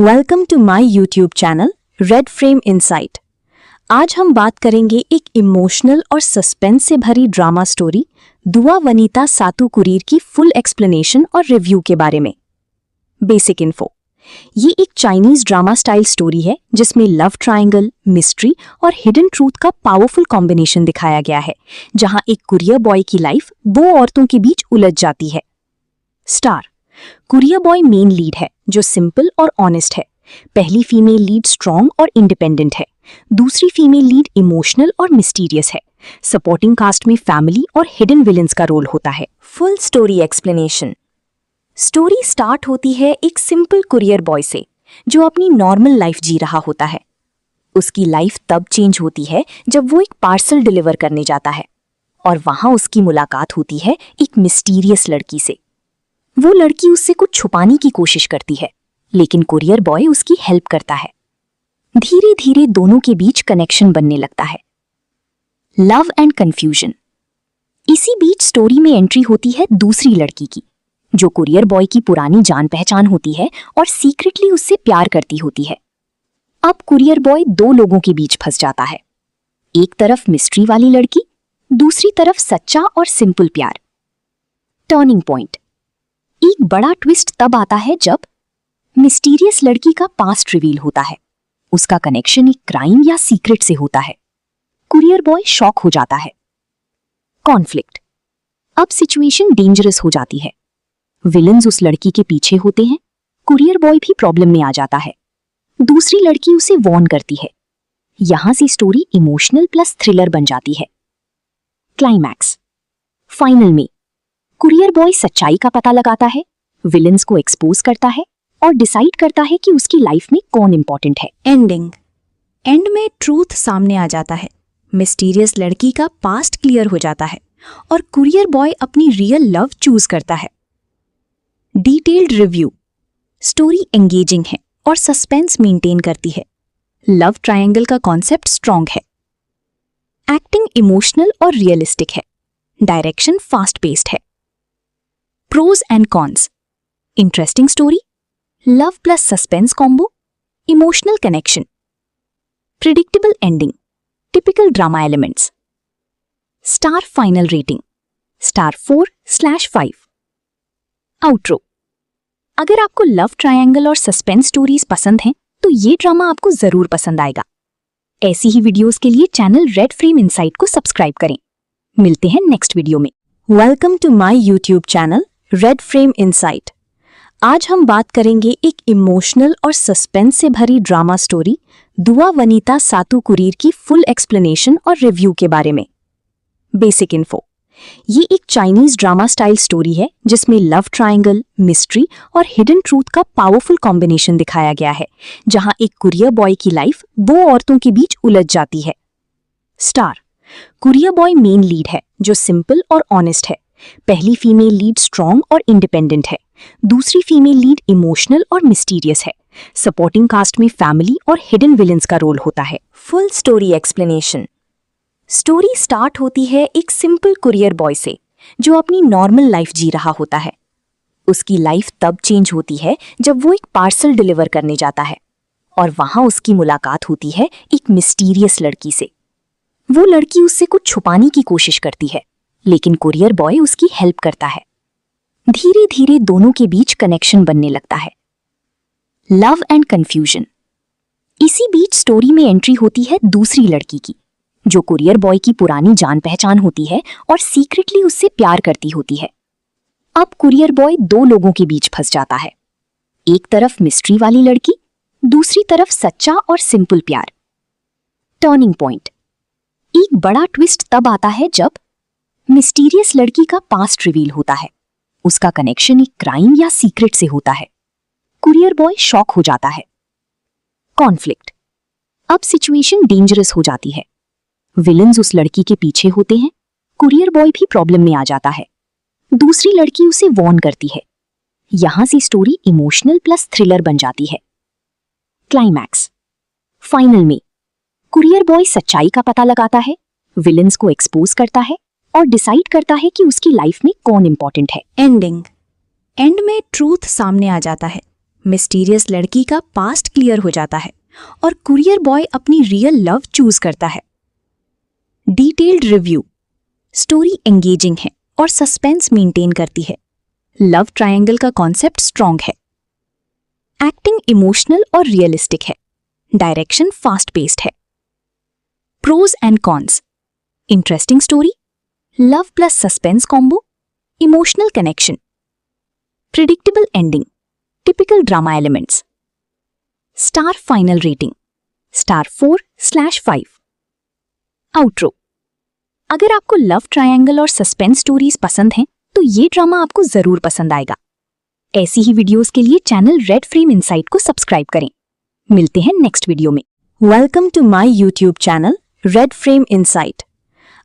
Welcome to my YouTube channel Red Frame Insight. आज हम बात करेंगे एक इमोशनल और सस्पेंस से भरी ड्रामा स्टोरी दुआ वनीता सातुकुरीर की फुल एक्सप्लेनेशन और रिव्यू के बारे में। बेसिक इन्फो, ये एक चाइनीज ड्रामा स्टाइल स्टोरी है जिसमें लव ट्रायंगल, मिस्ट्री और हिडन ट्रूथ का पावरफुल कॉम्बिनेशन दिखाया गया है, जहां एक कुरियर बॉय की लाइफ दो औरतों के बीच उलझ जाती है। Star courier boy main lead है जो सिंपल और ऑनेस्ट है। पहली फीमेल लीड स्ट्रॉन्ग और इंडिपेंडेंट है। दूसरी फीमेल लीड इमोशनल और मिस्टीरियस है। सपोर्टिंग कास्ट में फैमिली और हिडन विलेंस का रोल होता है। Full story explanation. Story start होती है एक सिंपल कुरियर बॉय से जो अपनी नॉर्मल लाइफ जी रहा होता है। उसकी लाइफ तब चेंज होती है जब वो एक पार्सल डिलीवर करने जाता है और वहां उसकी मुलाकात होती है एक मिस्टीरियस लड़की से। वो लड़की उससे कुछ छुपाने की कोशिश करती है, लेकिन कुरियर बॉय उसकी हेल्प करता है। धीरे धीरे दोनों के बीच कनेक्शन बनने लगता है। Love and confusion. इसी बीच स्टोरी में एंट्री होती है दूसरी लड़की की, जो कुरियर बॉय की पुरानी जान पहचान होती है और सीक्रेटली उससे प्यार करती होती है। अब कुरियर बॉय दो लोगों के बीच फंस जाता है। एक तरफ मिस्ट्री वाली लड़की, दूसरी तरफ सच्चा और सिंपल प्यार। Turning point. एक बड़ा ट्विस्ट तब आता है जब मिस्टीरियस लड़की का पास्ट रिवील होता है। उसका कनेक्शन एक क्राइम या सीक्रेट से होता है। कुरियर बॉय शॉक हो जाता है। कॉन्फ्लिक्ट। अब सिचुएशन डेंजरस हो जाती है। विलन्स उस लड़की के पीछे होते हैं। कुरियर बॉय भी प्रॉब्लम में आ जाता है। दूसरी लड़की उसे वॉर्न करती है। यहां से स्टोरी इमोशनल प्लस थ्रिलर बन जाती है। क्लाइमैक्स। फाइनल में कुरियर बॉय सच्चाई का पता लगाता है, विलन्स को एक्सपोज करता है और डिसाइड करता है कि उसकी लाइफ में कौन इंपॉर्टेंट है। एंडिंग। एंड में ट्रूथ सामने आ जाता है। मिस्टीरियस लड़की का पास्ट क्लियर हो जाता है और कुरियर बॉय अपनी रियल लव चूज करता है। Detailed review. स्टोरी एंगेजिंग है और सस्पेंस मेंटेन करती है। लव ट्रायंगल का कॉन्सेप्ट स्ट्रॉन्ग है। एक्टिंग इमोशनल और रियलिस्टिक है। डायरेक्शन फास्ट पेस्ड है। Pros and cons. Interesting story, love plus suspense combo, emotional connection. Predictable ending, typical drama elements. Star final rating star 4/5। Outro. अगर आपको love triangle और suspense stories पसंद हैं तो ये ड्रामा आपको जरूर पसंद आएगा। ऐसी ही वीडियोस के लिए चैनल रेड फ्रेम इनसाइट को सब्सक्राइब करें। मिलते हैं नेक्स्ट वीडियो में। Welcome to my YouTube channel Red Frame Insight. आज हम बात करेंगे एक इमोशनल और सस्पेंस से भरी ड्रामा स्टोरी दुआ वनीता सातुकुरीर की फुल एक्सप्लेनेशन और रिव्यू के बारे में। बेसिक इन्फो, ये एक चाइनीज ड्रामा स्टाइल स्टोरी है जिसमें लव ट्रायंगल, मिस्ट्री और हिडन ट्रूथ का पावरफुल कॉम्बिनेशन दिखाया गया है, जहां एक कुरियर बॉय की लाइफ दो औरतों के बीच उलझ जाती है। Star courier boy main lead है जो सिंपल और ऑनेस्ट है। पहली फीमेल लीड स्ट्रॉन्ग और इंडिपेंडेंट है। दूसरी फीमेल लीड इमोशनल और मिस्टीरियस है। सपोर्टिंग कास्ट में फैमिली और हिडन विलेंस का रोल होता है। Full story explanation. Story start होती है एक सिंपल कुरियर बॉय से जो अपनी नॉर्मल लाइफ जी रहा होता है। उसकी लाइफ तब चेंज होती है जब वो एक पार्सल डिलीवर करने जाता है और वहां उसकी मुलाकात होती है एक मिस्टीरियस लड़की से। वो लड़की उससे कुछ छुपाने की कोशिश करती है, लेकिन कुरियर बॉय उसकी हेल्प करता है। धीरे धीरे दोनों के बीच कनेक्शन बनने लगता है। Love and confusion. इसी बीच स्टोरी में एंट्री होती है दूसरी लड़की की, जो कुरियर बॉय की पुरानी जान पहचान होती है और सीक्रेटली उससे प्यार करती होती है। अब कुरियर बॉय दो लोगों के बीच फंस जाता है। एक तरफ मिस्ट्री वाली लड़की, दूसरी तरफ सच्चा और सिंपल प्यार। Turning point. एक बड़ा ट्विस्ट तब आता है जब मिस्टीरियस लड़की का पास्ट रिवील होता है। उसका कनेक्शन एक क्राइम या सीक्रेट से होता है। कुरियर बॉय शॉक हो जाता है। कॉन्फ्लिक्ट। अब सिचुएशन डेंजरस हो जाती है। विलन्स उस लड़की के पीछे होते हैं। कुरियर बॉय भी प्रॉब्लम में आ जाता है। दूसरी लड़की उसे वॉर्न करती है। यहां से स्टोरी इमोशनल प्लस थ्रिलर बन जाती है। क्लाइमैक्स। फाइनल में कुरियर बॉय सच्चाई का पता लगाता है, विलन्स को एक्सपोज करता है और डिसाइड करता है कि उसकी लाइफ में कौन इंपॉर्टेंट है। एंडिंग। एंड में ट्रूथ सामने आ जाता है। मिस्टीरियस लड़की का पास्ट क्लियर हो जाता है और कुरियर बॉय अपनी रियल लव चूज करता है। Detailed review. स्टोरी एंगेजिंग है और सस्पेंस मेंटेन करती है। लव ट्रायंगल का कॉन्सेप्ट स्ट्रॉन्ग है। एक्टिंग इमोशनल और रियलिस्टिक है। डायरेक्शन फास्ट पेस्ड है। Pros and cons. Interesting story, love plus suspense combo, emotional connection. Predictable ending, typical drama elements. Star final rating star 4/5। Outro. अगर आपको love triangle और suspense stories पसंद हैं तो ये ड्रामा आपको जरूर पसंद आएगा। ऐसी ही वीडियोस के लिए चैनल रेड फ्रेम इनसाइट को सब्सक्राइब करें। मिलते हैं नेक्स्ट वीडियो में। Welcome to my YouTube channel Red Frame Insight.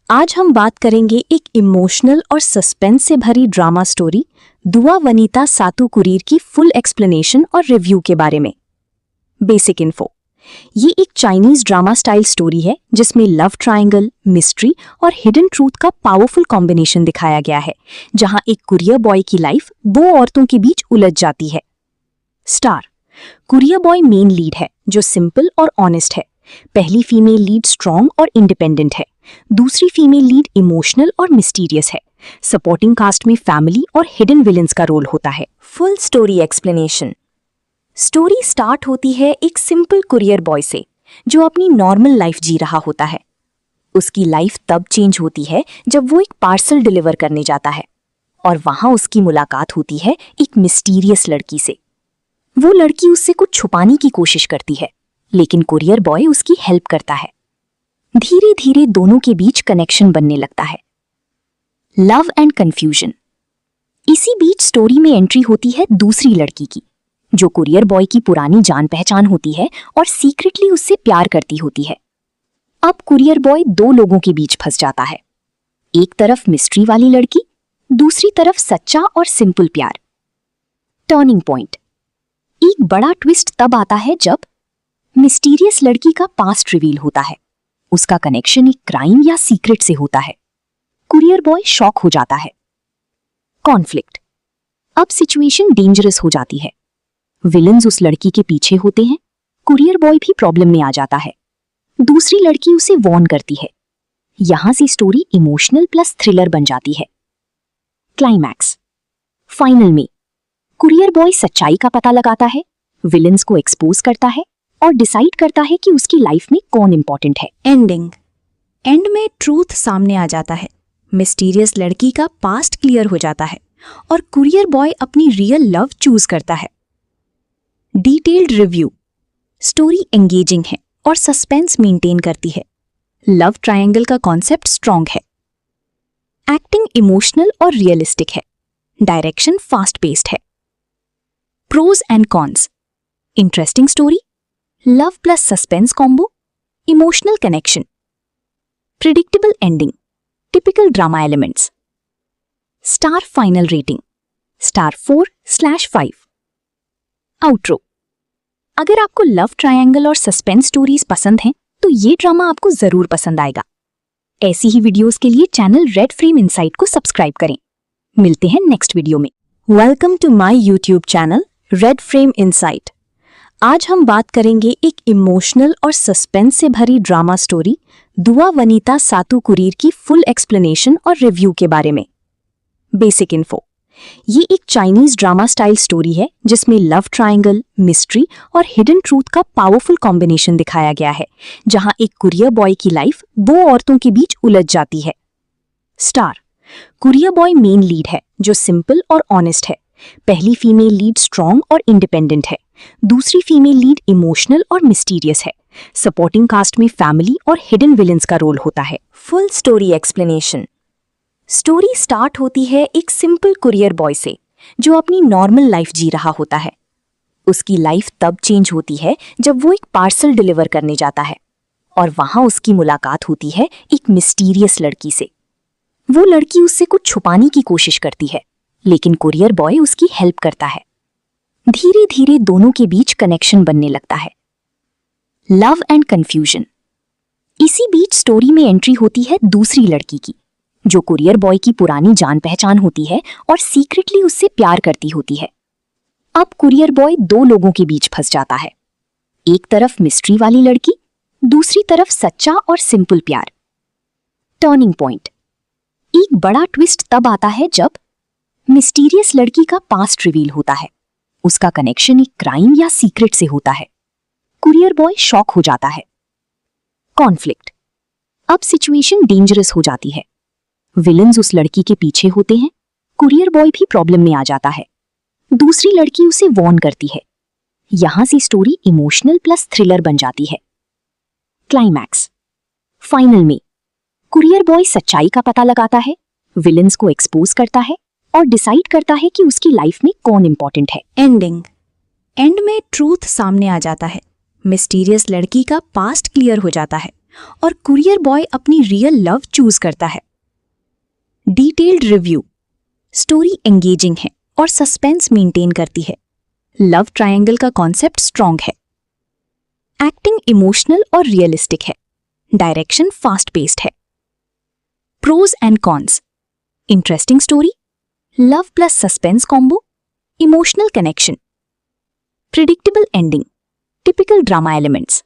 आज हम बात करेंगे एक इमोशनल और सस्पेंस से भरी ड्रामा स्टोरी दुआ वनीता सातू कुरीर की फुल एक्सप्लेनेशन और रिव्यू के बारे में। Basic info. ये एक चाइनीज ड्रामा स्टाइल स्टोरी है जिसमें लव ट्रायंगल, मिस्ट्री और हिडन ट्रूथ का पावरफुल कॉम्बिनेशन दिखाया गया है, जहां एक कुरियर बॉय की लाइफ दो औरतों के बीच उलझ जाती है। Star. Courier boy main lead है जो सिंपल और ऑनेस्ट है। पहली फीमेल लीड स्ट्रॉन्ग और इंडिपेंडेंट है। दूसरी फीमेल लीड इमोशनल और मिस्टीरियस है। सपोर्टिंग कास्ट में फैमिली और हिडन विलेंस का रोल होता है। Full story explanation. Story start होती है एक सिंपल कुरियर बॉय से जो अपनी नॉर्मल लाइफ जी रहा होता है। उसकी लाइफ तब चेंज होती है जब वो एक पार्सल डिलीवर करने जाता है और वहां उसकी मुलाकात होती है एक मिस्टीरियस लड़की से। वो लड़की उससे कुछ छुपाने की कोशिश करती है, लेकिन कुरियर बॉय उसकी हेल्प करता है। धीरे धीरे दोनों के बीच कनेक्शन बनने लगता है। Love and confusion. इसी बीच स्टोरी में एंट्री होती है दूसरी लड़की की, जो कुरियर बॉय की पुरानी जान पहचान होती है और सीक्रेटली उससे प्यार करती होती है। अब कुरियर बॉय दो लोगों के बीच फंस जाता है। एक तरफ मिस्ट्री वाली लड़की, दूसरी तरफ सच्चा और सिंपल प्यार। Turning point. एक बड़ा ट्विस्ट तब आता है जब मिस्टीरियस लड़की का पास्ट रिवील होता है। उसका कनेक्शन एक क्राइम या सीक्रेट से होता है। कुरियर बॉय शॉक हो जाता है। कॉन्फ्लिक्ट। अब सिचुएशन डेंजरस हो जाती है। विलन्स उस लड़की के पीछे होते हैं। कुरियर बॉय भी प्रॉब्लम में आ जाता है। दूसरी लड़की उसे वॉर्न करती है। यहां से स्टोरी इमोशनल प्लस थ्रिलर बन जाती है। क्लाइमैक्स। फाइनल में कुरियर बॉय सच्चाई का पता लगाता है, विलन्स को एक्सपोज करता है और डिसाइड करता है कि उसकी लाइफ में कौन इंपॉर्टेंट है। एंडिंग। एंड में ट्रूथ सामने आ जाता है। मिस्टीरियस लड़की का पास्ट क्लियर हो जाता है और कुरियर बॉय अपनी रियल लव चूज करता है। Detailed review. स्टोरी एंगेजिंग है और सस्पेंस मेंटेन करती है। लव ट्रायंगल का कॉन्सेप्ट स्ट्रॉन्ग है। एक्टिंग इमोशनल और रियलिस्टिक है। डायरेक्शन फास्ट पेस्ड है। Pros and cons. Interesting story, love plus suspense combo, emotional connection. Predictable ending, typical drama elements. Star final rating star 4/5। Outro. अगर आपको love triangle और suspense stories पसंद हैं तो ये ड्रामा आपको जरूर पसंद आएगा। ऐसी ही वीडियोस के लिए चैनल रेड फ्रेम इनसाइट को सब्सक्राइब करें। मिलते हैं नेक्स्ट वीडियो में। Welcome to my YouTube channel Red Frame Insight. आज हम बात करेंगे एक इमोशनल और सस्पेंस से भरी ड्रामा स्टोरी दुआ वनीता सातू कुरीर की फुल एक्सप्लेनेशन और रिव्यू के बारे में। Basic info. ये एक चाइनीज ड्रामा स्टाइल स्टोरी है जिसमें लव ट्रायंगल, मिस्ट्री और हिडन ट्रूथ का पावरफुल कॉम्बिनेशन दिखाया गया है, जहां एक कुरियर बॉय की लाइफ दो औरतों के बीच उलझ जाती है। Star. Courier boy main lead है जो सिंपल और ऑनेस्ट है। पहली फीमेल लीड स्ट्रॉन्ग और इंडिपेंडेंट है। दूसरी फीमेल लीड इमोशनल और मिस्टीरियस है। सपोर्टिंग कास्ट में फैमिली और हिडन विलेंस का रोल होता है। Full story explanation. Story start होती है एक सिंपल कुरियर बॉय से जो अपनी नॉर्मल लाइफ जी रहा होता है। उसकी लाइफ तब चेंज होती है जब वो एक पार्सल डिलीवर करने जाता है और वहां उसकी मुलाकात होती है एक मिस्टीरियस लड़की से। वो लड़की उससे कुछ छुपाने की कोशिश करती है, लेकिन कुरियर बॉय उसकी हेल्प करता है। धीरे धीरे दोनों के बीच कनेक्शन बनने लगता है। Love and confusion. इसी बीच स्टोरी में एंट्री होती है दूसरी लड़की की, जो कुरियर बॉय की पुरानी जान पहचान होती है और सीक्रेटली उससे प्यार करती होती है। अब कुरियर बॉय दो लोगों के बीच फंस जाता है। एक तरफ मिस्ट्री वाली लड़की, दूसरी तरफ सच्चा और सिंपल प्यार। Turning point. एक बड़ा ट्विस्ट तब आता है जब मिस्टीरियस लड़की का पास्ट रिवील होता है। उसका कनेक्शन एक क्राइम या सीक्रेट से होता है। कुरियर बॉय शॉक हो जाता है। कॉन्फ्लिक्ट। अब सिचुएशन डेंजरस हो जाती है। विलन्स उस लड़की के पीछे होते हैं। कुरियर बॉय भी प्रॉब्लम में आ जाता है। दूसरी लड़की उसे वॉर्न करती है। यहां से स्टोरी इमोशनल प्लस थ्रिलर बन जाती है। क्लाइमैक्स। फाइनल में कुरियर बॉय सच्चाई का पता लगाता है, विलन्स को एक्सपोज करता है और डिसाइड करता है कि उसकी लाइफ में कौन इंपॉर्टेंट है। एंडिंग। एंड में ट्रूथ सामने आ जाता है। मिस्टीरियस लड़की का पास्ट क्लियर हो जाता है और कुरियर बॉय अपनी रियल लव चूज करता है। Detailed review. स्टोरी एंगेजिंग है और सस्पेंस मेंटेन करती है। लव ट्रायंगल का कॉन्सेप्ट स्ट्रॉन्ग है। एक्टिंग इमोशनल और रियलिस्टिक है। डायरेक्शन फास्ट पेस्ड है। Pros and cons. Interesting story, love plus suspense combo, emotional connection. Predictable ending, typical drama elements.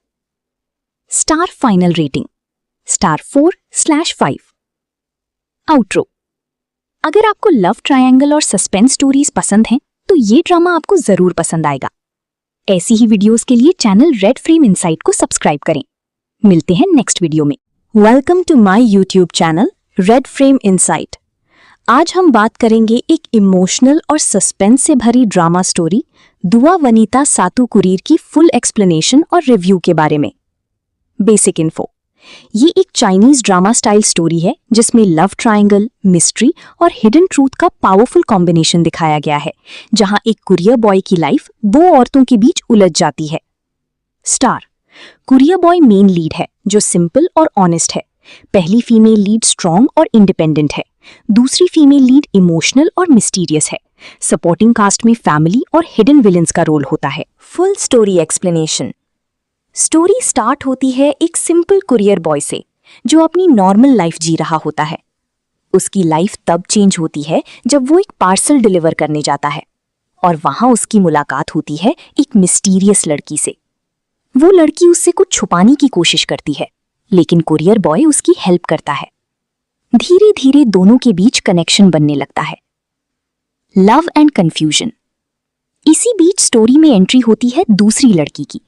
Star final rating star 4/5। Outro. अगर आपको love triangle और suspense stories पसंद हैं तो ये ड्रामा आपको जरूर पसंद आएगा। ऐसी ही वीडियोस के लिए चैनल रेड फ्रेम इनसाइट को सब्सक्राइब करें। मिलते हैं नेक्स्ट वीडियो में। Welcome to my YouTube channel Red Frame Insight. आज हम बात करेंगे एक इमोशनल और सस्पेंस से भरी ड्रामा स्टोरी दुआ वनीता सातुकुरीर की फुल एक्सप्लेनेशन और रिव्यू के बारे में। Basic info. ये एक चाइनीज ड्रामा स्टाइल स्टोरी है जिसमें लव ट्रायंगल, मिस्ट्री और हिडन ट्रूथ का पावरफुल कॉम्बिनेशन दिखाया गया है, जहां एक कुरियर बॉय की लाइफ दो औरतों के बीच उलझ जाती है। Star. Courier boy main lead है जो सिंपल और ऑनेस्ट है। पहली फीमेल लीड स्ट्रॉन्ग और इंडिपेंडेंट है। दूसरी फीमेल लीड इमोशनल और मिस्टीरियस है। सपोर्टिंग कास्ट में फैमिली और हिडन विलन्स का रोल होता है। Full story explanation. Story start होती है एक सिंपल कुरियर बॉय से जो अपनी नॉर्मल लाइफ जी रहा होता है। उसकी लाइफ तब चेंज होती है जब वो एक पार्सल डिलीवर करने जाता है और वहां उसकी मुलाकात होती है एक मिस्टीरियस लड़की से। वो लड़की उससे कुछ छुपाने की कोशिश करती है, लेकिन कुरियर बॉय उसकी हेल्प करता है। धीरे धीरे दोनों के बीच कनेक्शन बनने लगता है। Love and confusion. इसी बीच स्टोरी में एंट्री होती है दूसरी लड़की की,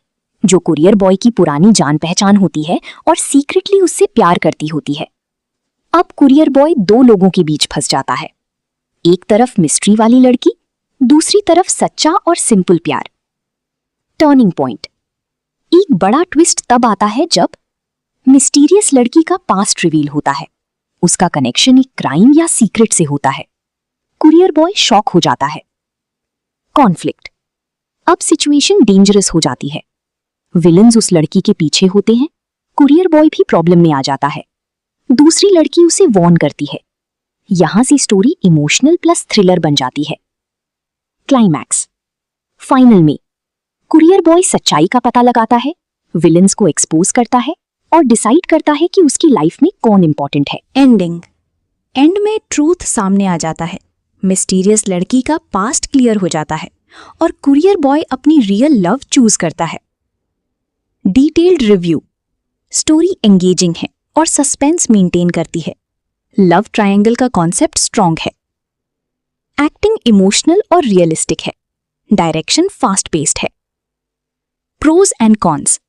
जो कुरियर बॉय की पुरानी जान पहचान होती है और सीक्रेटली उससे प्यार करती होती है। अब कुरियर बॉय दो लोगों के बीच फंस जाता है। एक तरफ मिस्ट्री वाली लड़की, दूसरी तरफ सच्चा और सिंपल प्यार। Turning point. एक बड़ा ट्विस्ट तब आता है जब मिस्टीरियस लड़की का पास्ट रिवील होता है। उसका कनेक्शन एक क्राइम या सीक्रेट से होता है। कुरियर बॉय शॉक हो जाता है। कॉन्फ्लिक्ट। अब सिचुएशन डेंजरस हो जाती है। विलन्स उस लड़की के पीछे होते हैं। कुरियर बॉय भी प्रॉब्लम में आ जाता है। दूसरी लड़की उसे वॉर्न करती है। यहां से स्टोरी इमोशनल प्लस थ्रिलर बन जाती है। क्लाइमैक्स। फाइनल में कुरियर बॉय सच्चाई का पता लगाता है, विलन्स को एक्सपोज करता है और डिसाइड करता है कि उसकी लाइफ में कौन इंपॉर्टेंट है। एंडिंग। एंड में ट्रूथ सामने आ जाता है। मिस्टीरियस लड़की का पास्ट क्लियर हो जाता है और कुरियर बॉय अपनी रियल लव चूज करता है। Detailed review. स्टोरी एंगेजिंग है और सस्पेंस मेंटेन करती है। लव ट्रायंगल का कॉन्सेप्ट स्ट्रॉन्ग है। एक्टिंग इमोशनल और रियलिस्टिक है। डायरेक्शन फास्ट पेस्ड है। Pros and cons.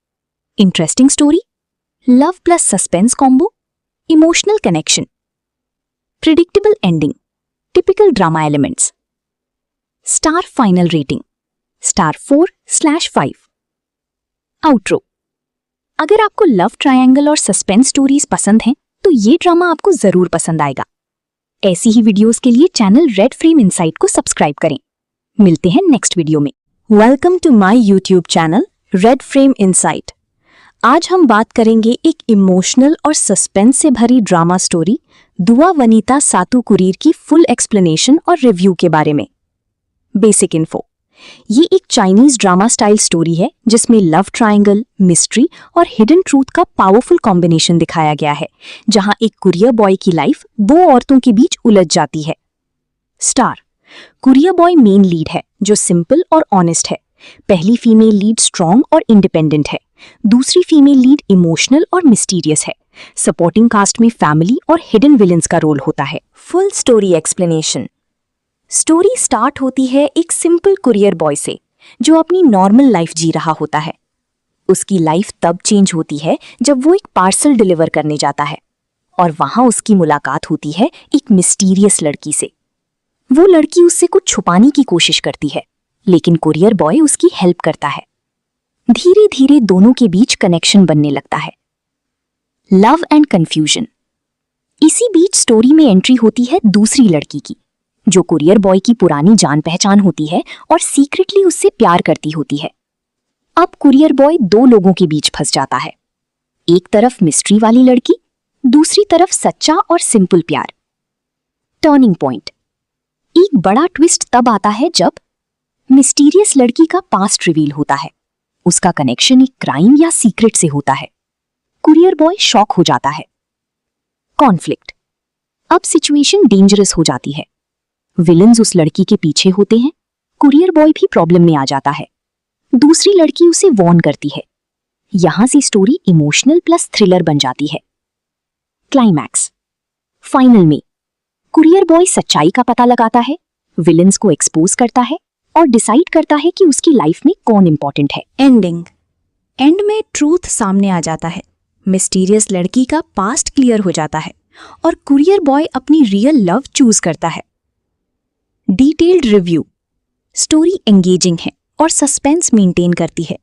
Interesting story, love plus suspense combo, emotional connection. Predictable ending, typical drama elements. Star final rating star 4/5। Outro. अगर आपको love triangle और suspense stories पसंद हैं तो ये ड्रामा आपको जरूर पसंद आएगा। ऐसी ही वीडियोस के लिए चैनल रेड फ्रेम इनसाइट को सब्सक्राइब करें। मिलते हैं नेक्स्ट वीडियो में। Welcome to my YouTube channel Red Frame Insight. आज हम बात करेंगे एक इमोशनल और सस्पेंस से भरी ड्रामा स्टोरी दुआ वनीता सातुकुरीर की फुल एक्सप्लेनेशन और रिव्यू के बारे में। Basic info. ये एक चाइनीज ड्रामा स्टाइल स्टोरी है जिसमें लव ट्रायंगल, मिस्ट्री और हिडन ट्रूथ का पावरफुल कॉम्बिनेशन दिखाया गया है, जहां एक कुरियर बॉय की लाइफ दो औरतों के बीच उलझ जाती है। Star. Courier boy main lead है जो सिंपल और ऑनेस्ट है। पहली फीमेल लीड स्ट्रॉन्ग और इंडिपेंडेंट है। दूसरी फीमेल लीड इमोशनल और मिस्टीरियस है। सपोर्टिंग कास्ट में फैमिली और हिडन विलेंस का रोल होता है। Full story explanation. Story start होती है एक सिंपल कुरियर बॉय से जो अपनी नॉर्मल लाइफ जी रहा होता है। उसकी लाइफ तब चेंज होती है जब वो एक पार्सल डिलीवर करने जाता है और वहां उसकी मुलाकात होती है एक मिस्टीरियस लड़की से। वो लड़की उससे कुछ छुपाने की कोशिश करती है, लेकिन कुरियर बॉय उसकी हेल्प करता है। धीरे धीरे दोनों के बीच कनेक्शन बनने लगता है। Love and confusion. इसी बीच स्टोरी में एंट्री होती है दूसरी लड़की की, जो कुरियर बॉय की पुरानी जान पहचान होती है और सीक्रेटली उससे प्यार करती होती है। अब कुरियर बॉय दो लोगों के बीच फंस जाता है। एक तरफ मिस्ट्री वाली लड़की, दूसरी तरफ सच्चा और सिंपल प्यार। Turning point. एक बड़ा ट्विस्ट तब आता है जब मिस्टीरियस लड़की का पास्ट रिवील होता है। उसका कनेक्शन एक क्राइम या सीक्रेट से होता है। कुरियर बॉय शॉक हो जाता है। कॉन्फ्लिक्ट। अब सिचुएशन डेंजरस हो जाती है। विलन्स उस लड़की के पीछे होते हैं। कुरियर बॉय भी प्रॉब्लम में आ जाता है। दूसरी लड़की उसे वॉर्न करती है। यहां से स्टोरी इमोशनल प्लस थ्रिलर बन जाती है। क्लाइमैक्स। फाइनल में कुरियर बॉय सच्चाई का पता लगाता है, विलन्स को एक्सपोज करता है और डिसाइड करता है कि उसकी लाइफ में कौन इंपॉर्टेंट है। एंडिंग। एंड में ट्रूथ सामने आ जाता है। मिस्टीरियस लड़की का पास्ट क्लियर हो जाता है और कुरियर बॉय अपनी रियल लव चूज करता है। Detailed review. स्टोरी एंगेजिंग है और सस्पेंस मेंटेन करती है।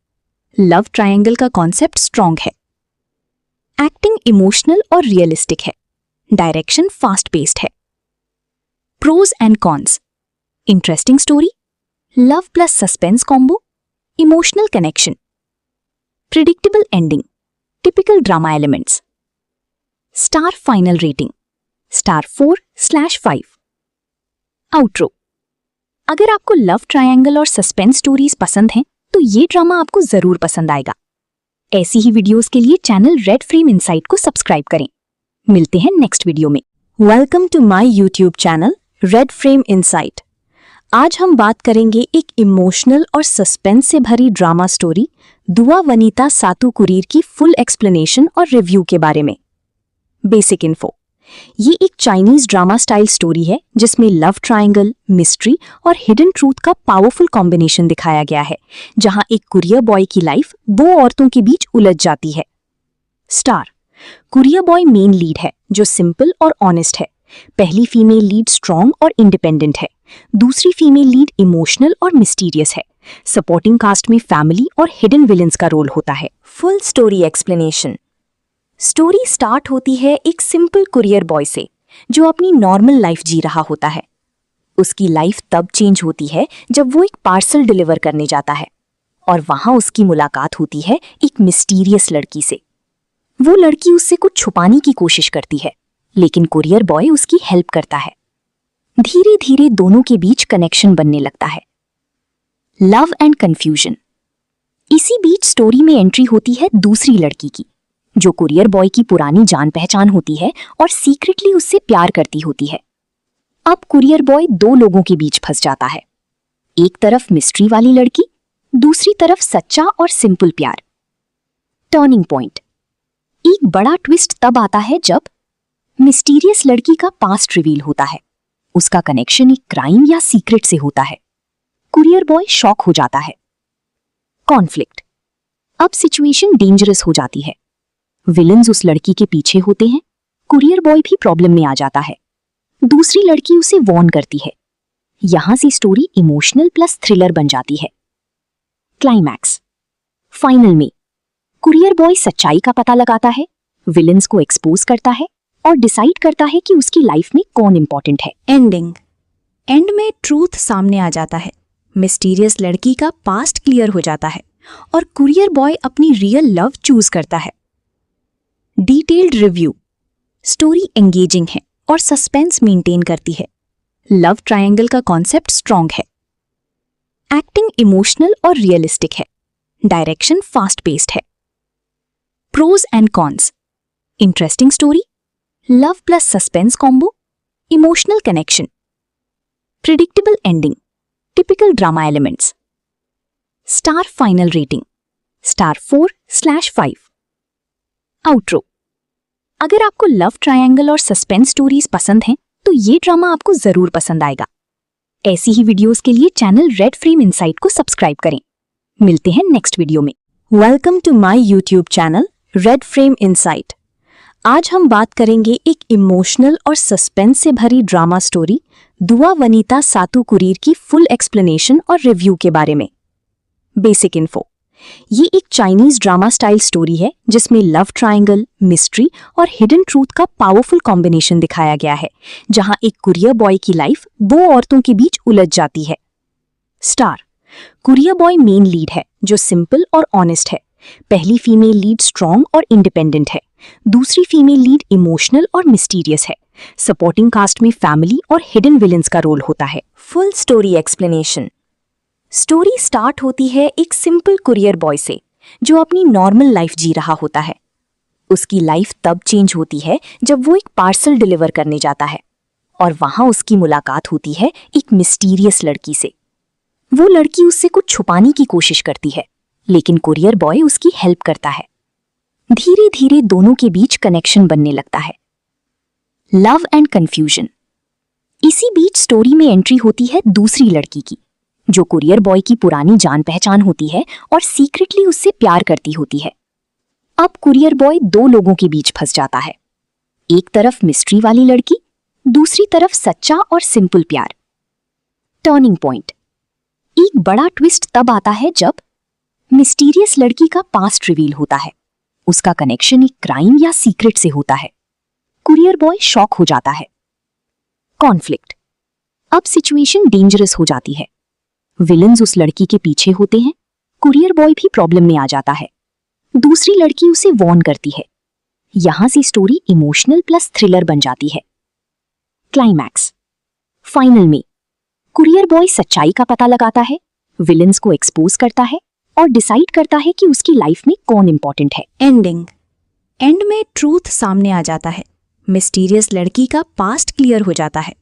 लव ट्रायंगल का कॉन्सेप्ट स्ट्रॉन्ग है। एक्टिंग इमोशनल और रियलिस्टिक है। डायरेक्शन फास्ट पेस्ड है। Pros and cons. Interesting story, love plus suspense combo, emotional connection. Predictable ending, typical drama elements. Star final rating star 4/5। Outro. अगर आपको love triangle और suspense stories पसंद हैं तो ये ड्रामा आपको जरूर पसंद आएगा। ऐसी ही वीडियोस के लिए चैनल रेड फ्रेम इनसाइट को सब्सक्राइब करें। मिलते हैं नेक्स्ट वीडियो में। Welcome to my YouTube channel Red Frame Insight. आज हम बात करेंगे एक इमोशनल और सस्पेंस से भरी ड्रामा स्टोरी दुआ वनीता सातू कुरीर की फुल एक्सप्लेनेशन और रिव्यू के बारे में। Basic info. ये एक चाइनीज ड्रामा स्टाइल स्टोरी है जिसमें लव ट्रायंगल, मिस्ट्री और हिडन ट्रूथ का पावरफुल कॉम्बिनेशन दिखाया गया है, जहां एक कुरियर बॉय की लाइफ दो औरतों के बीच उलझ जाती है। Star. Courier boy main lead है जो सिंपल और ऑनेस्ट है। पहली फीमेल लीड स्ट्रॉन्ग और इंडिपेंडेंट है। दूसरी फीमेल लीड इमोशनल और मिस्टीरियस है। सपोर्टिंग कास्ट में फैमिली और हिडन विलेंस का रोल होता है। Full story explanation. Story start होती है एक सिंपल कुरियर बॉय से जो अपनी नॉर्मल लाइफ जी रहा होता है। उसकी लाइफ तब चेंज होती है जब वो एक पार्सल डिलीवर करने जाता है और वहां उसकी मुलाकात होती है एक मिस्टीरियस लड़की से। वो लड़की उससे कुछ छुपाने की कोशिश करती है, लेकिन कुरियर बॉय उसकी हेल्प करता है। धीरे धीरे दोनों के बीच कनेक्शन बनने लगता है। Love and confusion. इसी बीच स्टोरी में एंट्री होती है दूसरी लड़की की, जो कुरियर बॉय की पुरानी जान पहचान होती है और सीक्रेटली उससे प्यार करती होती है। अब कुरियर बॉय दो लोगों के बीच फंस जाता है। एक तरफ मिस्ट्री वाली लड़की, दूसरी तरफ सच्चा और सिंपल प्यार। Turning point. एक बड़ा ट्विस्ट तब आता है जब मिस्टीरियस लड़की का पास्ट रिवील होता है। उसका कनेक्शन एक क्राइम या सीक्रेट से होता है। कुरियर बॉय शॉक हो जाता है। कॉन्फ्लिक्ट। अब सिचुएशन डेंजरस हो जाती है। विलन्स उस लड़की के पीछे होते हैं। कुरियर बॉय भी प्रॉब्लम में आ जाता है। दूसरी लड़की उसे वॉर्न करती है। यहां से स्टोरी इमोशनल प्लस थ्रिलर बन जाती है। क्लाइमैक्स। फाइनल में कुरियर बॉय सच्चाई का पता लगाता है, विलन्स को एक्सपोज करता है और डिसाइड करता है कि उसकी लाइफ में कौन इंपॉर्टेंट है। एंडिंग। एंड में ट्रूथ सामने आ जाता है। मिस्टीरियस लड़की का पास्ट क्लियर हो जाता है और कुरियर बॉय अपनी रियल लव चूज करता है। Detailed review. स्टोरी एंगेजिंग है और सस्पेंस मेंटेन करती है। लव ट्रायंगल का कॉन्सेप्ट स्ट्रॉन्ग है। एक्टिंग इमोशनल और रियलिस्टिक है। डायरेक्शन फास्ट पेस्ड है। Pros and cons. Interesting story, love plus suspense combo, emotional connection. Predictable ending, typical drama elements. Star final rating star 4/5। Outro. अगर आपको love triangle और suspense stories पसंद हैं तो ये ड्रामा आपको जरूर पसंद आएगा। ऐसी ही वीडियोस के लिए चैनल रेड फ्रेम इनसाइट को सब्सक्राइब करें। मिलते हैं नेक्स्ट वीडियो में। Welcome to my YouTube channel Red Frame Insight. आज हम बात करेंगे एक इमोशनल और सस्पेंस से भरी ड्रामा स्टोरी दुआ वनीता सातुकुरीर की फुल एक्सप्लेनेशन और रिव्यू के बारे में। Basic info. ये एक चाइनीज ड्रामा स्टाइल स्टोरी है जिसमें लव ट्रायंगल, मिस्ट्री और हिडन ट्रूथ का पावरफुल कॉम्बिनेशन दिखाया गया है, जहां एक कुरियर बॉय की लाइफ दो औरतों के बीच उलझ जाती है। Star. Courier boy main lead है जो सिंपल और ऑनेस्ट है। पहली फीमेल लीड स्ट्रॉन्ग और इंडिपेंडेंट है। दूसरी फीमेल लीड इमोशनल और मिस्टीरियस है। सपोर्टिंग कास्ट में फैमिली और हिडन विलेंस का रोल होता है। Full story explanation. Story start होती है एक सिंपल कुरियर बॉय से जो अपनी नॉर्मल लाइफ जी रहा होता है। उसकी लाइफ तब चेंज होती है जब वो एक पार्सल डिलीवर करने जाता है और वहां उसकी मुलाकात होती है एक मिस्टीरियस लड़की से। वो लड़की उससे कुछ छुपाने की कोशिश करती है, लेकिन कुरियर बॉय उसकी हेल्प करता है। धीरे धीरे दोनों के बीच कनेक्शन बनने लगता है। Love and confusion. इसी बीच स्टोरी में एंट्री होती है दूसरी लड़की की, जो कुरियर बॉय की पुरानी जान पहचान होती है और सीक्रेटली उससे प्यार करती होती है। अब कुरियर बॉय दो लोगों के बीच फंस जाता है। एक तरफ मिस्ट्री वाली लड़की, दूसरी तरफ सच्चा और सिंपल प्यार। Turning point. एक बड़ा ट्विस्ट तब आता है जब मिस्टीरियस लड़की का पास्ट रिवील होता है। उसका कनेक्शन एक क्राइम या सीक्रेट से होता है। कुरियर बॉय शॉक हो जाता है। कॉन्फ्लिक्ट। अब सिचुएशन डेंजरस हो जाती है। विलन्स उस लड़की के पीछे होते हैं। कुरियर बॉय भी प्रॉब्लम में आ जाता है। दूसरी लड़की उसे वॉर्न करती है। यहां से स्टोरी इमोशनल प्लस थ्रिलर बन जाती है। क्लाइमैक्स। फाइनल में कुरियर बॉय सच्चाई का पता लगाता है, विलन्स को एक्सपोज करता है और डिसाइड करता है कि उसकी लाइफ में कौन इंपॉर्टेंट है। एंडिंग। एंड में ट्रूथ सामने आ जाता है। मिस्टीरियस लड़की का पास्ट क्लियर हो जाता है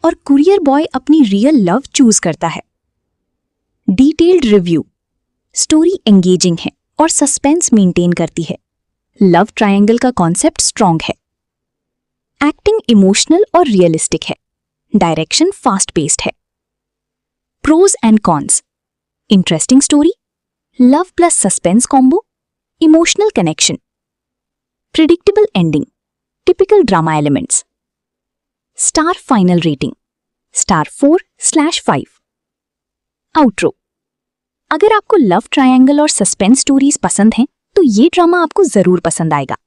और कुरियर बॉय अपनी रियल लव चूज करता है। Detailed review. स्टोरी एंगेजिंग है और सस्पेंस मेंटेन करती है। लव ट्रायंगल का कॉन्सेप्ट स्ट्रॉन्ग है। एक्टिंग इमोशनल और रियलिस्टिक है। डायरेक्शन फास्ट पेस्ड है। Pros and cons. Interesting story, love plus suspense combo, emotional connection. Predictable ending, typical drama elements. Star final rating star 4/5। Outro. अगर आपको love triangle और suspense stories पसंद हैं तो ये ड्रामा आपको जरूर पसंद आएगा।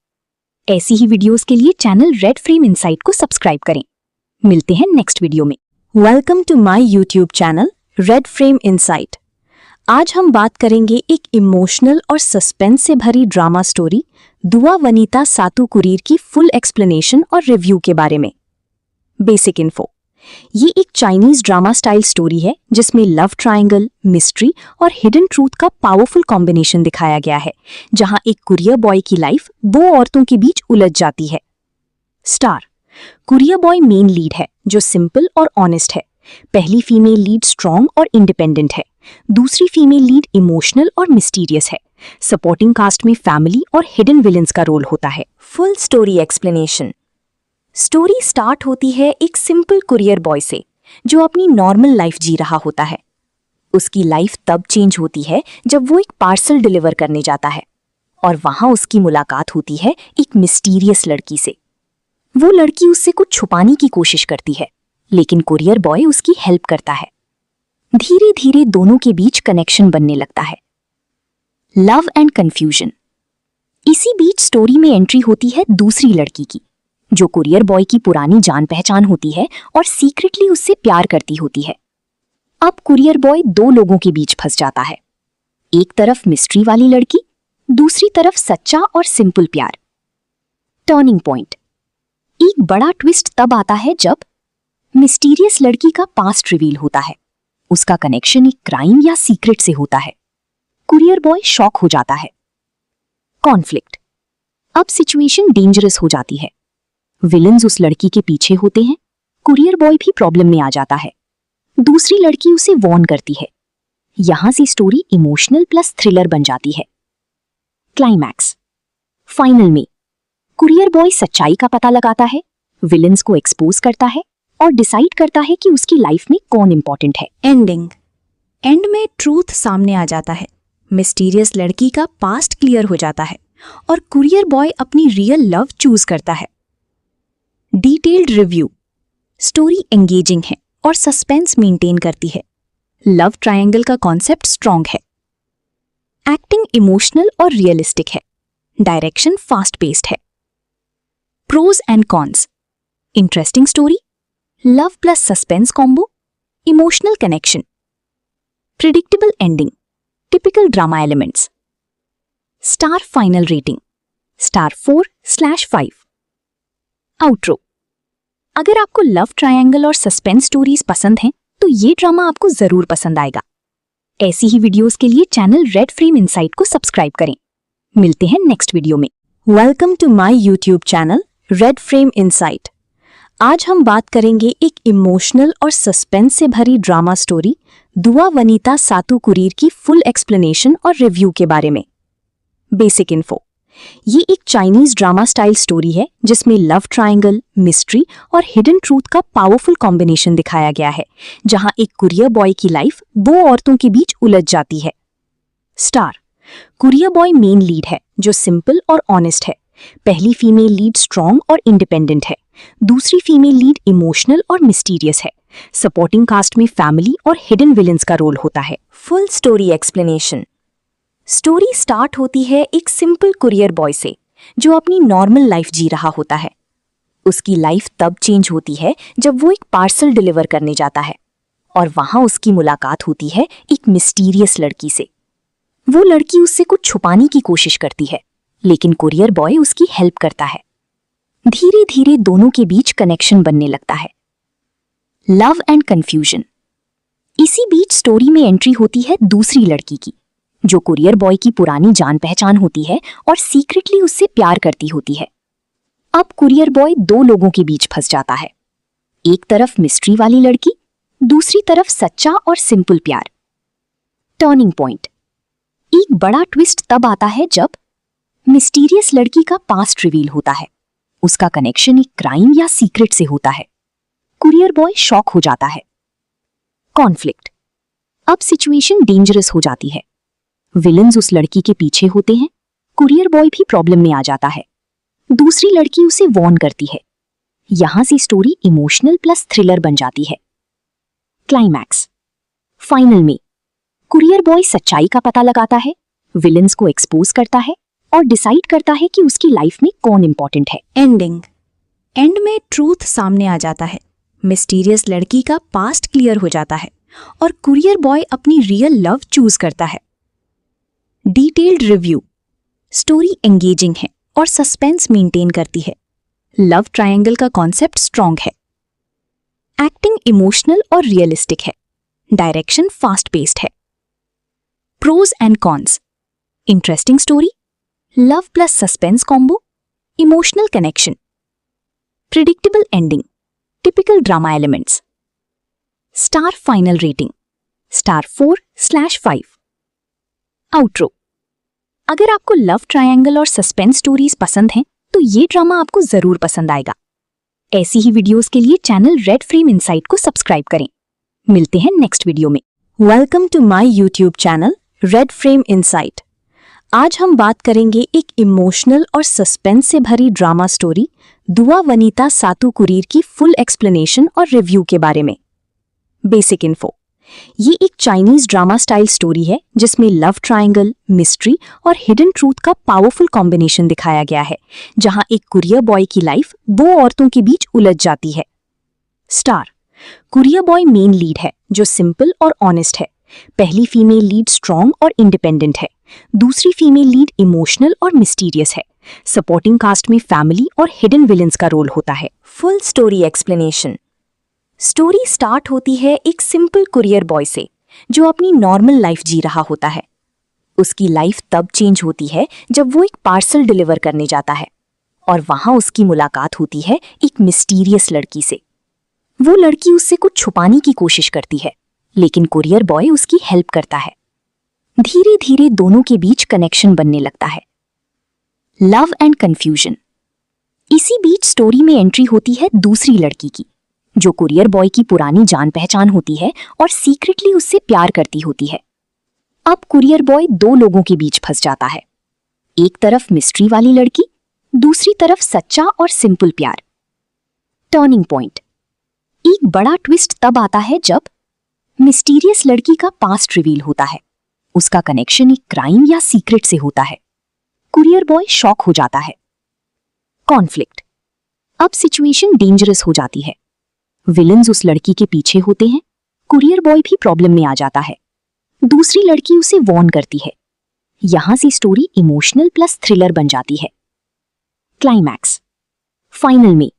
ऐसी ही वीडियोस के लिए चैनल रेड फ्रेम इनसाइट को सब्सक्राइब करें। मिलते हैं नेक्स्ट वीडियो में। Welcome to my YouTube channel Red Frame Insight. आज हम बात करेंगे एक इमोशनल और सस्पेंस से भरी ड्रामा स्टोरी दुआ वनीता सातुकुरीर की फुल एक्सप्लेनेशन और रिव्यू के बारे में। Basic info. ये एक चाइनीज ड्रामा स्टाइल स्टोरी है जिसमें लव ट्रायंगल, मिस्ट्री और हिडन ट्रूथ का पावरफुल कॉम्बिनेशन दिखाया गया है, जहां एक कुरियर बॉय की लाइफ दो औरतों के बीच उलझ जाती है। Star. Courier boy main lead है जो सिंपल और ऑनेस्ट है। पहली फीमेल लीड स्ट्रॉन्ग और इंडिपेंडेंट है। दूसरी फीमेल लीड इमोशनल और मिस्टीरियस है। सपोर्टिंग कास्ट में फैमिली और हिडन विलेंस का रोल होता है। Full story explanation. Story start होती है एक सिंपल कुरियर बॉय से जो अपनी नॉर्मल लाइफ जी रहा होता है। उसकी लाइफ तब चेंज होती है जब वो एक पार्सल डिलीवर करने जाता है और वहां उसकी मुलाकात होती है एक मिस्टीरियस लड़की से। वो लड़की उससे कुछ छुपाने की कोशिश करती है, लेकिन कुरियर बॉय उसकी हेल्प करता है। धीरे धीरे दोनों के बीच कनेक्शन बनने लगता है। Love and confusion. इसी बीच स्टोरी में एंट्री होती है दूसरी लड़की की, जो कुरियर बॉय की पुरानी जान पहचान होती है और सीक्रेटली उससे प्यार करती होती है। अब कुरियर बॉय दो लोगों के बीच फंस जाता है। एक तरफ मिस्ट्री वाली लड़की, दूसरी तरफ सच्चा और सिंपल प्यार। Turning point. एक बड़ा ट्विस्ट तब आता है जब मिस्टीरियस लड़की का पास्ट रिवील होता है। उसका कनेक्शन एक क्राइम या सीक्रेट से होता है। कुरियर बॉय शॉक हो जाता है। कॉन्फ्लिक्ट। अब सिचुएशन डेंजरस हो जाती है। विलन्स उस लड़की के पीछे होते हैं। कुरियर बॉय भी प्रॉब्लम में आ जाता है। दूसरी लड़की उसे वॉर्न करती है। यहां से स्टोरी इमोशनल प्लस थ्रिलर बन जाती है। क्लाइमैक्स। फाइनल में कुरियर बॉय सच्चाई का पता लगाता है, विलन्स को एक्सपोज करता है और डिसाइड करता है कि उसकी लाइफ में कौन इंपॉर्टेंट है। एंडिंग। एंड में ट्रूथ सामने आ जाता है, मिस्टीरियस लड़की का पास्ट क्लियर हो जाता है और कुरियर बॉय अपनी रियल लव चूज करता है। Detailed review. स्टोरी एंगेजिंग है और सस्पेंस मेंटेन करती है। लव ट्रायंगल का कॉन्सेप्ट स्ट्रॉन्ग है। एक्टिंग इमोशनल और रियलिस्टिक है। डायरेक्शन फास्ट पेस्ड है। Pros and cons. Interesting story, love plus suspense combo, emotional connection. Predictable ending, typical drama elements. Star final rating star 4/5। Outro. अगर आपको love triangle और suspense stories पसंद हैं तो ये ड्रामा आपको जरूर पसंद आएगा। ऐसी ही वीडियोस के लिए चैनल रेड फ्रेम इनसाइट को सब्सक्राइब करें। मिलते हैं नेक्स्ट वीडियो में। Welcome to my YouTube channel Red Frame Insight. आज हम बात करेंगे एक इमोशनल और सस्पेंस से भरी ड्रामा स्टोरी दुआ वनीता सातुकुरीर की फुल एक्सप्लेनेशन और रिव्यू के बारे में। Basic info. ये एक चाइनीज ड्रामा स्टाइल स्टोरी है जिसमें लव ट्रायंगल, मिस्ट्री और हिडन ट्रूथ का पावरफुल कॉम्बिनेशन दिखाया गया है, जहां एक कुरियर बॉय की लाइफ दो औरतों के बीच उलझ जाती है। Star. Courier boy main lead है जो सिंपल और ऑनेस्ट है। पहली फीमेल लीड स्ट्रॉन्ग और इंडिपेंडेंट है। दूसरी फीमेल लीड इमोशनल और मिस्टीरियस है। सपोर्टिंग कास्ट में फैमिली और हिडन विलन्स का रोल होता है। Full story explanation. Story start होती है एक सिंपल कुरियर बॉय से जो अपनी नॉर्मल लाइफ जी रहा होता है। उसकी लाइफ तब चेंज होती है जब वो एक पार्सल डिलीवर करने जाता है और वहां उसकी मुलाकात होती है एक मिस्टीरियस लड़की से। वो लड़की उससे कुछ छुपाने की कोशिश करती है, लेकिन कुरियर बॉय उसकी हेल्प करता है। धीरे धीरे दोनों के बीच कनेक्शन बनने लगता है। Love and confusion. इसी बीच स्टोरी में एंट्री होती है दूसरी लड़की की, जो कुरियर बॉय की पुरानी जान पहचान होती है और सीक्रेटली उससे प्यार करती होती है। अब कुरियर बॉय दो लोगों के बीच फंस जाता है, एक तरफ मिस्ट्री वाली लड़की, दूसरी तरफ सच्चा और सिंपल प्यार। Turning point. एक बड़ा ट्विस्ट तब आता है जब मिस्टीरियस लड़की का पास्ट रिवील होता है। उसका कनेक्शन एक क्राइम या सीक्रेट से होता है। कुरियर बॉय शॉक हो जाता है। कॉन्फ्लिक्ट। अब सिचुएशन डेंजरस हो जाती है। विलन्स उस लड़की के पीछे होते हैं। कुरियर बॉय भी प्रॉब्लम में आ जाता है। दूसरी लड़की उसे वॉर्न करती है। यहां से स्टोरी इमोशनल प्लस थ्रिलर बन जाती है। क्लाइमैक्स। फाइनल में कुरियर बॉय सच्चाई का पता लगाता है, विलन्स को एक्सपोज करता है और डिसाइड करता है कि उसकी लाइफ में कौन इंपॉर्टेंट है। एंडिंग। एंड में ट्रूथ सामने आ जाता है, मिस्टीरियस लड़की का पास्ट क्लियर हो जाता है और कुरियर बॉय अपनी रियल लव चूज करता है। Detailed review. स्टोरी एंगेजिंग है और सस्पेंस मेंटेन करती है। लव ट्रायंगल का कॉन्सेप्ट स्ट्रॉन्ग है। एक्टिंग इमोशनल और रियलिस्टिक है। डायरेक्शन फास्ट पेस्ड है। Pros and cons. Interesting story, love plus suspense combo, emotional connection. Predictable ending, typical drama elements. Star final rating star 4/5। Outro. अगर आपको love triangle और suspense stories पसंद हैं तो ये ड्रामा आपको जरूर पसंद आएगा। ऐसी ही वीडियोस के लिए चैनल रेड फ्रेम इनसाइट को सब्सक्राइब करें। मिलते हैं नेक्स्ट वीडियो में। Welcome to my YouTube channel Red Frame Insight. आज हम बात करेंगे एक इमोशनल और सस्पेंस से भरी ड्रामा स्टोरी दुआ वनीता सातुकुरीर की फुल एक्सप्लेनेशन और रिव्यू के बारे में। Basic info. ये एक चाइनीज ड्रामा स्टाइल स्टोरी है जिसमें लव ट्रायंगल, मिस्ट्री और हिडन ट्रूथ का पावरफुल कॉम्बिनेशन दिखाया गया है, जहां एक कुरियर बॉय की लाइफ दो औरतों के बीच उलझ जाती है। Star. Courier boy main lead है जो सिंपल और ऑनेस्ट है। पहली फीमेल लीड स्ट्रॉन्ग और इंडिपेंडेंट है। दूसरी फीमेल लीड इमोशनल और मिस्टीरियस है। सपोर्टिंग कास्ट में फैमिली और हिडन विलन्स का रोल होता है। Full story explanation. Story start होती है एक सिंपल कुरियर बॉय से जो अपनी नॉर्मल लाइफ जी रहा होता है। उसकी लाइफ तब चेंज होती है जब वो एक पार्सल डिलीवर करने जाता है और वहां उसकी मुलाकात होती है एक मिस्टीरियस लड़की से। वो लड़की उससे कुछ छुपाने की कोशिश करती है, लेकिन कुरियर बॉय उसकी हेल्प करता है। धीरे धीरे दोनों के बीच कनेक्शन बनने लगता है। Love and confusion. इसी बीच स्टोरी में एंट्री होती है दूसरी लड़की की, जो कुरियर बॉय की पुरानी जान पहचान होती है और सीक्रेटली उससे प्यार करती होती है। अब कुरियर बॉय दो लोगों के बीच फंस जाता है, एक तरफ मिस्ट्री वाली लड़की, दूसरी तरफ सच्चा और सिंपल प्यार। Turning point. एक बड़ा ट्विस्ट तब आता है जब मिस्टीरियस लड़की का पास्ट रिवील होता है। उसका कनेक्शन एक क्राइम या सीक्रेट से होता है। कुरियर बॉय शॉक हो जाता है। कॉन्फ्लिक्ट। अब सिचुएशन डेंजरस हो जाती है। विलन्स उस लड़की के पीछे होते हैं, कुरियर बॉय भी प्रॉब्लम में आ जाता है। दूसरी लड़की उसे वॉर्न करती है। यहां से स्टोरी इमोशनल प्लस थ्रिलर बन जाती है। क्लाइमैक्स। फाइनल में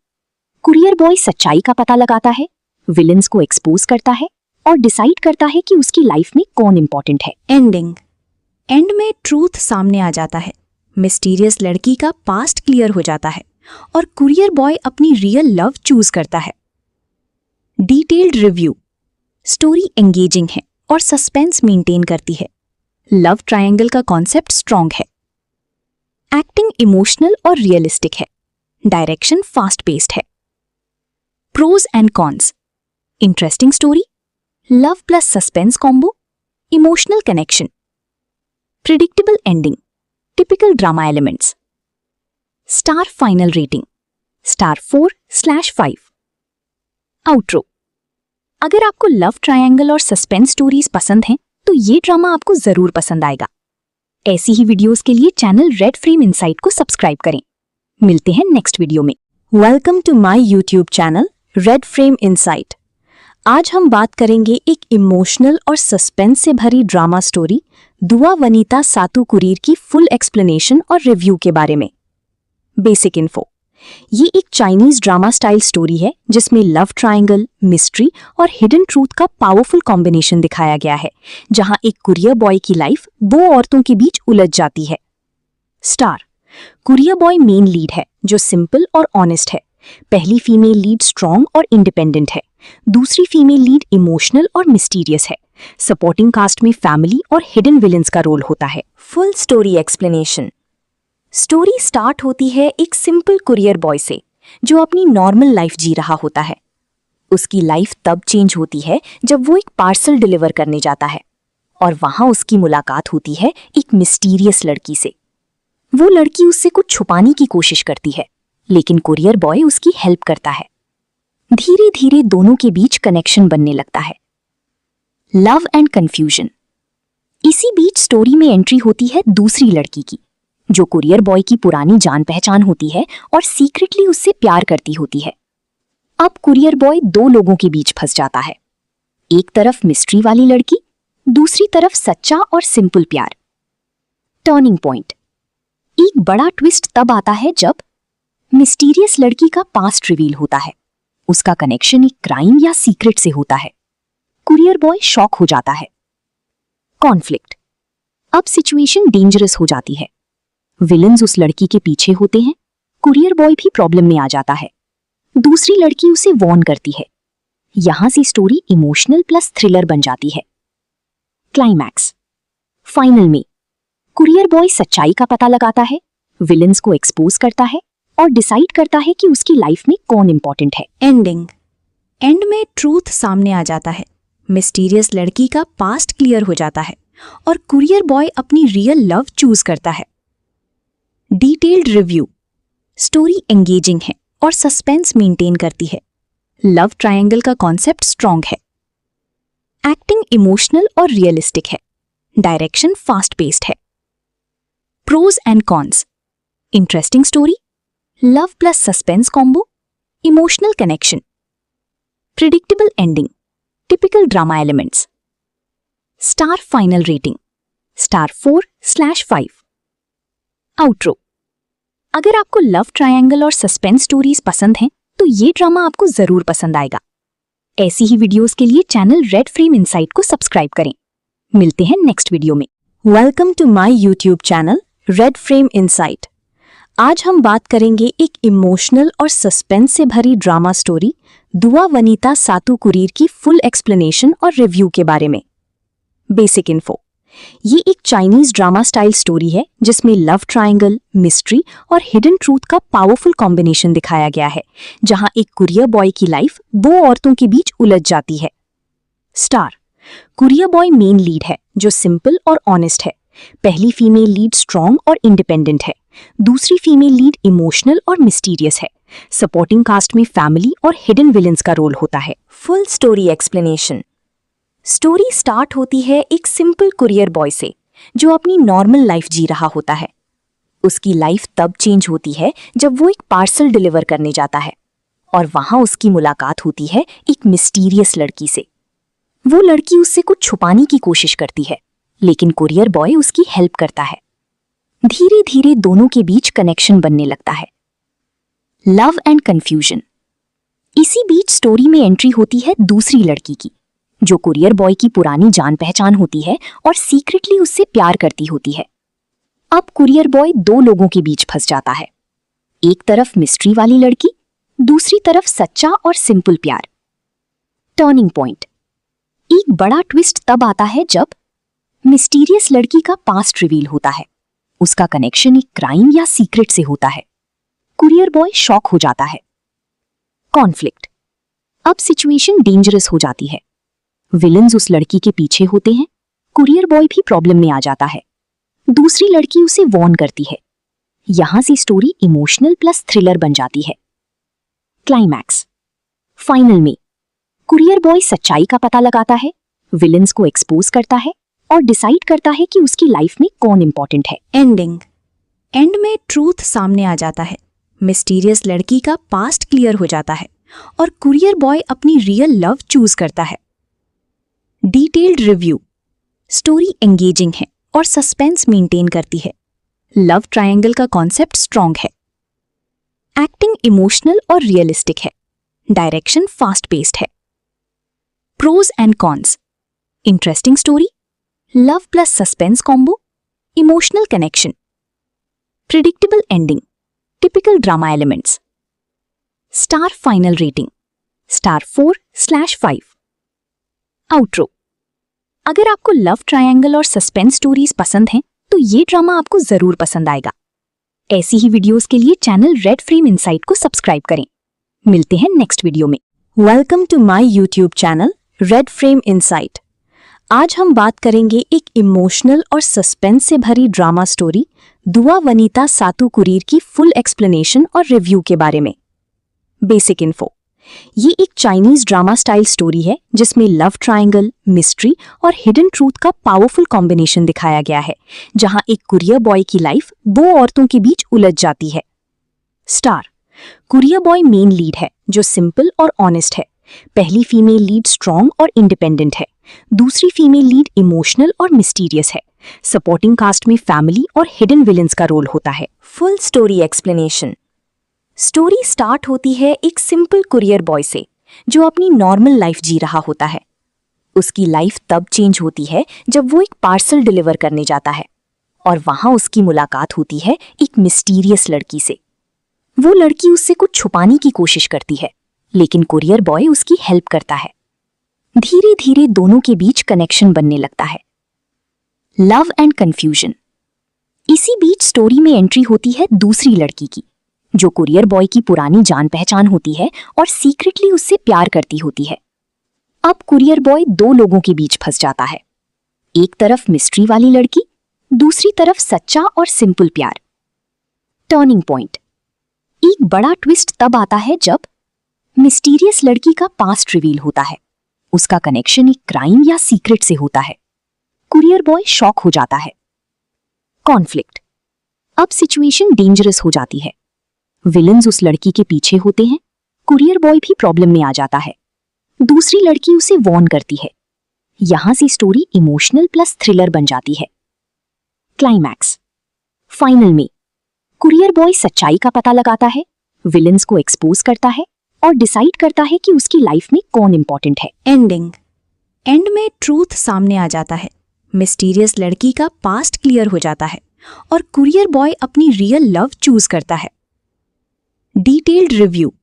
कुरियर बॉय सच्चाई का पता लगाता है, विलन्स को एक्सपोज करता है और डिसाइड करता है कि उसकी लाइफ में कौन इंपॉर्टेंट है। एंडिंग। एंड में ट्रूथ सामने आ जाता है। मिस्टीरियस लड़की का पास्ट क्लियर हो जाता है और कुरियर बॉय अपनी रियल लव चूज करता है। Detailed review. स्टोरी एंगेजिंग है और सस्पेंस मेंटेन करती है। लव ट्रायंगल का कॉन्सेप्ट स्ट्रॉन्ग है। एक्टिंग इमोशनल और रियलिस्टिक है। डायरेक्शन फास्ट पेस्ड है। Pros and cons. Interesting story, love plus suspense combo, emotional connection. Predictable ending, typical drama elements. Star final rating star 4/5। Outro. अगर आपको love triangle और suspense stories पसंद हैं तो ये ड्रामा आपको जरूर पसंद आएगा। ऐसी ही वीडियोस के लिए चैनल रेड फ्रेम इनसाइट को सब्सक्राइब करें। मिलते हैं नेक्स्ट वीडियो में। Welcome to my YouTube channel Red Frame Insight. आज हम बात करेंगे एक इमोशनल और सस्पेंस से भरी ड्रामा स्टोरी दुआ वनीता सातुकुरीर की फुल एक्सप्लेनेशन और रिव्यू के बारे में। Basic info. ये एक चाइनीज ड्रामा स्टाइल स्टोरी है जिसमें लव ट्रायंगल, मिस्ट्री और हिडन ट्रूथ का पावरफुल कॉम्बिनेशन दिखाया गया है, जहां एक कुरियर बॉय की लाइफ दो औरतों के बीच उलझ जाती है। Star. Courier boy main lead है जो सिंपल और ऑनेस्ट है। पहली फीमेल लीड स्ट्रॉन्ग और इंडिपेंडेंट है। दूसरी फीमेल लीड इमोशनल और मिस्टीरियस है। सपोर्टिंग कास्ट में फैमिली और हिडन विलेंस का रोल होता है। Full story explanation. Story start होती है एक सिंपल कुरियर बॉय से जो अपनी नॉर्मल लाइफ जी रहा होता है। उसकी लाइफ तब चेंज होती है जब वो एक पार्सल डिलीवर करने जाता है और वहां उसकी मुलाकात होती है एक मिस्टीरियस लड़की से। वो लड़की उससे कुछ छुपाने की कोशिश करती है, लेकिन कुरियर बॉय उसकी हेल्प करता है। धीरे धीरे दोनों के बीच कनेक्शन बनने लगता है। Love and confusion. इसी बीच स्टोरी में एंट्री होती है दूसरी लड़की की, जो कुरियर बॉय की पुरानी जान पहचान होती है और सीक्रेटली उससे प्यार करती होती है। अब कुरियर बॉय दो लोगों के बीच फंस जाता है, एक तरफ मिस्ट्री वाली लड़की, दूसरी तरफ सच्चा और सिंपल प्यार। Turning point. एक बड़ा ट्विस्ट तब आता है जब मिस्टीरियस लड़की का पास्ट रिवील होता है। उसका कनेक्शन एक क्राइम या सीक्रेट से होता है। कुरियर बॉय शॉक हो जाता है। कॉन्फ्लिक्ट। अब सिचुएशन डेंजरस हो जाती है। विलन्स उस लड़की के पीछे होते हैं, कुरियर बॉय भी प्रॉब्लम में आ जाता है। दूसरी लड़की उसे वॉर्न करती है। यहां से स्टोरी इमोशनल प्लस थ्रिलर बन जाती है। क्लाइमैक्स। फाइनल में कुरियर बॉय सच्चाई का पता लगाता है, विलन्स को एक्सपोज करता है और डिसाइड करता है कि उसकी लाइफ में कौन इंपॉर्टेंट है। एंडिंग। एंड में ट्रूथ सामने आ जाता है। मिस्टीरियस लड़की का पास्ट क्लियर हो जाता है और कुरियर बॉय अपनी रियल लव चूज करता है। Detailed review. स्टोरी एंगेजिंग है और सस्पेंस मेंटेन करती है। लव ट्रायंगल का कॉन्सेप्ट स्ट्रॉन्ग है। एक्टिंग इमोशनल और रियलिस्टिक है। डायरेक्शन फास्ट पेस्ड है। Pros and cons. Interesting story, love plus suspense combo, emotional connection. Predictable ending, typical drama elements. Star final rating star 4/5। Outro. अगर आपको love triangle और suspense stories पसंद हैं तो ये ड्रामा आपको जरूर पसंद आएगा। ऐसी ही वीडियोस के लिए चैनल रेड फ्रेम इनसाइट को सब्सक्राइब करें। मिलते हैं नेक्स्ट वीडियो में। Welcome to my YouTube channel Red Frame Insight. आज हम बात करेंगे एक इमोशनल और सस्पेंस से भरी ड्रामा स्टोरी दुआ वनीता सातू कुरीर की फुल एक्सप्लेनेशन और रिव्यू के बारे में। Basic info. ये एक चाइनीज ड्रामा स्टाइल स्टोरी है जिसमें लव ट्रायंगल, मिस्ट्री और हिडन ट्रूथ का पावरफुल कॉम्बिनेशन दिखाया गया है, जहां एक कुरियर बॉय की लाइफ दो औरतों के बीच उलझ जाती है। Star. Courier boy main lead है जो सिंपल और ऑनेस्ट है। पहली फीमेल लीड स्ट्रॉन्ग और इंडिपेंडेंट है। दूसरी फीमेल लीड इमोशनल और मिस्टीरियस है। सपोर्टिंग कास्ट में फैमिली और हिडन विलेंस का रोल होता है। Full story explanation. Story start होती है एक सिंपल कुरियर बॉय से जो अपनी नॉर्मल लाइफ जी रहा होता है। उसकी लाइफ तब चेंज होती है जब वो एक पार्सल डिलीवर करने जाता है और वहां उसकी मुलाकात होती है एक मिस्टीरियस लड़की से। वो लड़की उससे कुछ छुपाने की कोशिश करती है, लेकिन कुरियर बॉय उसकी हेल्प करता है। धीरे धीरे दोनों के बीच कनेक्शन बनने लगता है। Love and confusion. इसी बीच स्टोरी में एंट्री होती है दूसरी लड़की की, जो कुरियर बॉय की पुरानी जान पहचान होती है और सीक्रेटली उससे प्यार करती होती है। अब कुरियर बॉय दो लोगों के बीच फंस जाता है। एक तरफ मिस्ट्री वाली लड़की, दूसरी तरफ सच्चा और सिंपल प्यार। Turning point. एक बड़ा ट्विस्ट तब आता है जब मिस्टीरियस लड़की का पास्ट रिवील होता है। उसका कनेक्शन एक क्राइम या सीक्रेट से होता है। कुरियर बॉय शॉक हो जाता है। कॉन्फ्लिक्ट। अब सिचुएशन डेंजरस हो जाती है। विलन्स उस लड़की के पीछे होते हैं। कुरियर बॉय भी प्रॉब्लम में आ जाता है। दूसरी लड़की उसे वॉर्न करती है। यहां से स्टोरी इमोशनल प्लस थ्रिलर बन जाती है। क्लाइमैक्स। फाइनल में कुरियर बॉय सच्चाई का पता लगाता है, विलन्स को एक्सपोज करता है और डिसाइड करता है कि उसकी लाइफ में कौन इंपॉर्टेंट है। एंडिंग। एंड में ट्रूथ सामने आ जाता है। मिस्टीरियस लड़की का पास्ट क्लियर हो जाता है और कुरियर बॉय अपनी रियल लव चूज करता है। Detailed review. स्टोरी एंगेजिंग है और सस्पेंस मेंटेन करती है। लव ट्रायंगल का कॉन्सेप्ट स्ट्रॉन्ग है। एक्टिंग इमोशनल और रियलिस्टिक है। डायरेक्शन फास्ट पेस्ड है। Pros and cons. Interesting story, love plus suspense combo, emotional connection. Predictable ending, typical drama elements. Star final rating star 4/5। Outro. अगर आपको love triangle और suspense stories पसंद हैं तो ये ड्रामा आपको जरूर पसंद आएगा। ऐसी ही वीडियोस के लिए चैनल रेड फ्रेम इनसाइट को सब्सक्राइब करें। मिलते हैं नेक्स्ट वीडियो में। Welcome to my YouTube channel Red Frame Insight. आज हम बात करेंगे एक इमोशनल और सस्पेंस से भरी ड्रामा स्टोरी दुआ वनीता सातू कुरीर की फुल एक्सप्लेनेशन और रिव्यू के बारे में। Basic info. ये एक चाइनीज ड्रामा स्टाइल स्टोरी है जिसमें लव ट्रायंगल, मिस्ट्री और हिडन ट्रूथ का पावरफुल कॉम्बिनेशन दिखाया गया है, जहां एक कुरियर बॉय की लाइफ दो औरतों के बीच उलझ जाती है। Star. Courier boy main lead है जो सिंपल और ऑनेस्ट है। पहली फीमेल लीड स्ट्रॉन्ग और इंडिपेंडेंट है। दूसरी फीमेल लीड इमोशनल और मिस्टीरियस है। सपोर्टिंग कास्ट में फैमिली और हिडन विलेंस का रोल होता है। Full story explanation. Story start होती है एक सिंपल कुरियर बॉय से जो अपनी नॉर्मल लाइफ जी रहा होता है। उसकी लाइफ तब चेंज होती है जब वो एक पार्सल डिलीवर करने जाता है और वहां उसकी मुलाकात होती है एक मिस्टीरियस लड़की से। वो लड़की उससे कुछ छुपाने की कोशिश करती है, लेकिन कुरियर बॉय उसकी हेल्प करता है। धीरे धीरे दोनों के बीच कनेक्शन बनने लगता है। Love and confusion. इसी बीच स्टोरी में एंट्री होती है दूसरी लड़की की, जो कुरियर बॉय की पुरानी जान पहचान होती है और सीक्रेटली उससे प्यार करती होती है। अब कुरियर बॉय दो लोगों के बीच फंस जाता है। एक तरफ मिस्ट्री वाली लड़की, दूसरी तरफ सच्चा और सिंपल प्यार। Turning point. एक बड़ा ट्विस्ट तब आता है जब मिस्टीरियस लड़की का पास्ट रिवील होता है। उसका कनेक्शन एक क्राइम या सीक्रेट से होता है। कुरियर बॉय शॉक हो जाता है। कॉन्फ्लिक्ट। अब सिचुएशन डेंजरस हो जाती है। विलन्स उस लड़की के पीछे होते हैं। कुरियर बॉय भी प्रॉब्लम में आ जाता है। दूसरी लड़की उसे वॉर्न करती है। यहां से स्टोरी इमोशनल प्लस थ्रिलर बन जाती है। क्लाइमैक्स। फाइनल में कुरियर बॉय सच्चाई का पता लगाता है, विलन्स को एक्सपोज करता है और डिसाइड करता है कि उसकी लाइफ में कौन इंपॉर्टेंट है। एंडिंग। एंड में ट्रूथ सामने आ जाता है। मिस्टीरियस लड़की का पास्ट क्लियर हो जाता है और कुरियर बॉय अपनी रियल लव चूज करता है। Detailed review.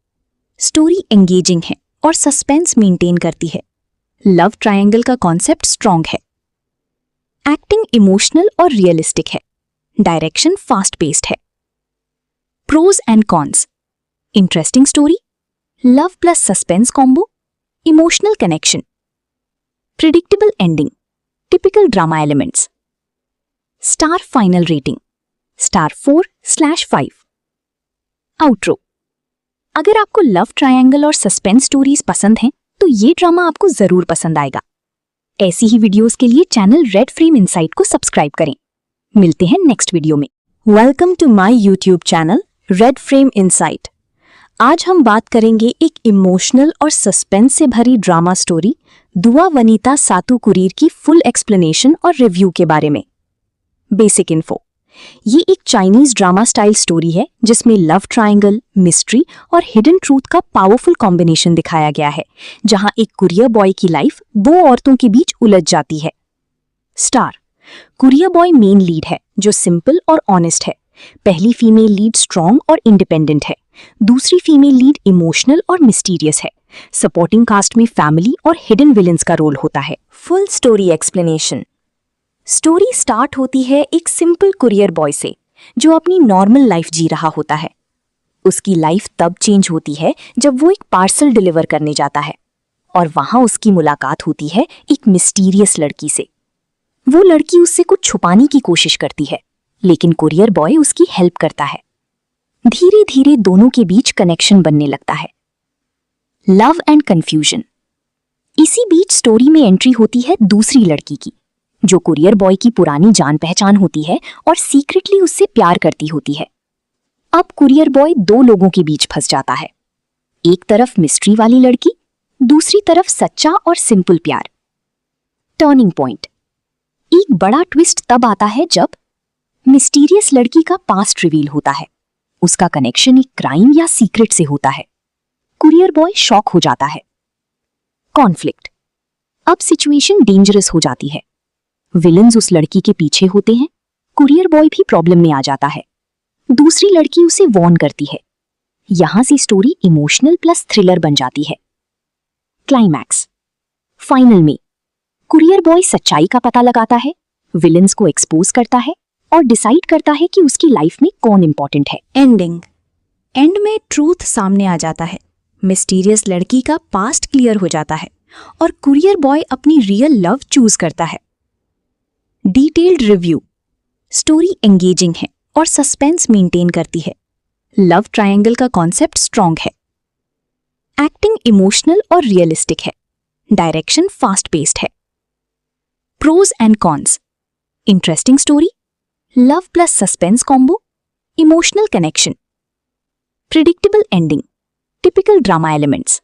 स्टोरी एंगेजिंग है और सस्पेंस मेंटेन करती है। लव ट्रायंगल का कॉन्सेप्ट स्ट्रॉन्ग है। एक्टिंग इमोशनल और रियलिस्टिक है। डायरेक्शन फास्ट पेस्ड है। Pros and cons: interesting story, love plus suspense combo, emotional connection, predictable ending, typical drama elements. Star final rating star 4/5। Outro: अगर आपको love triangle और suspense stories पसंद हैं तो ये ड्रामा आपको जरूर पसंद आएगा। ऐसी ही वीडियोस के लिए चैनल रेड फ्रेम इनसाइट को सब्सक्राइब करें। मिलते हैं नेक्स्ट वीडियो में। Welcome to my YouTube channel Red Frame Insight. आज हम बात करेंगे एक इमोशनल और सस्पेंस से भरी ड्रामा स्टोरी दुआ वनीता सातुकुरीर की फुल एक्सप्लेनेशन और रिव्यू के बारे में। बेसिक इन्फो: ये एक चाइनीज ड्रामा स्टाइल स्टोरी है जिसमें लव ट्रायंगल, मिस्ट्री और हिडन ट्रूथ का पावरफुल कॉम्बिनेशन दिखाया गया है, जहां एक कुरियर बॉय की लाइफ दो औरतों के बीच उलझ जाती है। Star: courier boy main lead है जो सिंपल और ऑनेस्ट है। पहली फीमेल लीड स्ट्रॉन्ग और इंडिपेंडेंट है। दूसरी फीमेल लीड इमोशनल और मिस्टीरियस है। सपोर्टिंग कास्ट में फैमिली और हिडन विलेंस का रोल होता है। Full story explanation: story start होती है एक सिंपल कुरियर बॉय से जो अपनी नॉर्मल लाइफ जी रहा होता है। उसकी लाइफ तब चेंज होती है जब वो एक पार्सल डिलीवर करने जाता है और वहां उसकी मुलाकात होती है एक मिस्टीरियस लड़की से। वो लड़की उससे कुछ छुपाने की कोशिश करती है, लेकिन कुरियर बॉय उसकी हेल्प करता है। धीरे धीरे दोनों के बीच कनेक्शन बनने लगता है। लव एंड कंफ्यूजन: इसी बीच स्टोरी में एंट्री होती है दूसरी लड़की की, जो कुरियर बॉय की पुरानी जान पहचान होती है और सीक्रेटली उससे प्यार करती होती है। अब कुरियर बॉय दो लोगों के बीच फंस जाता है। एक तरफ मिस्ट्री वाली लड़की, दूसरी तरफ सच्चा और सिंपल प्यार। टर्निंग पॉइंट: एक बड़ा ट्विस्ट तब आता है जब मिस्टीरियस लड़की का पास्ट रिवील होता है। उसका कनेक्शन एक क्राइम या सीक्रेट से होता है। कुरियर बॉय शॉक हो जाता है। कॉन्फ्लिक्ट: अब सिचुएशन डेंजरस हो जाती है। विलन्स उस लड़की के पीछे होते हैं। कुरियर बॉय भी प्रॉब्लम में आ जाता है। दूसरी लड़की उसे वॉर्न करती है। यहां से स्टोरी इमोशनल प्लस थ्रिलर बन जाती है। क्लाइमैक्स: फाइनल में कुरियर बॉय सच्चाई का पता लगाता है, विलन्स को एक्सपोज करता है और डिसाइड करता है कि उसकी लाइफ में कौन इंपॉर्टेंट है। एंडिंग: एंड में ट्रूथ सामने आ जाता है। मिस्टीरियस लड़की का पास्ट क्लियर हो जाता है और कुरियर बॉय अपनी रियल लव चूज करता है। डिटेल्ड रिव्यू: स्टोरी एंगेजिंग है और सस्पेंस मेंटेन करती है। लव ट्रायंगल का कॉन्सेप्ट स्ट्रॉन्ग है। एक्टिंग इमोशनल और रियलिस्टिक है। डायरेक्शन फास्ट पेस्ड है। Pros and cons: interesting story, love plus suspense combo, emotional connection, predictable ending, typical drama elements.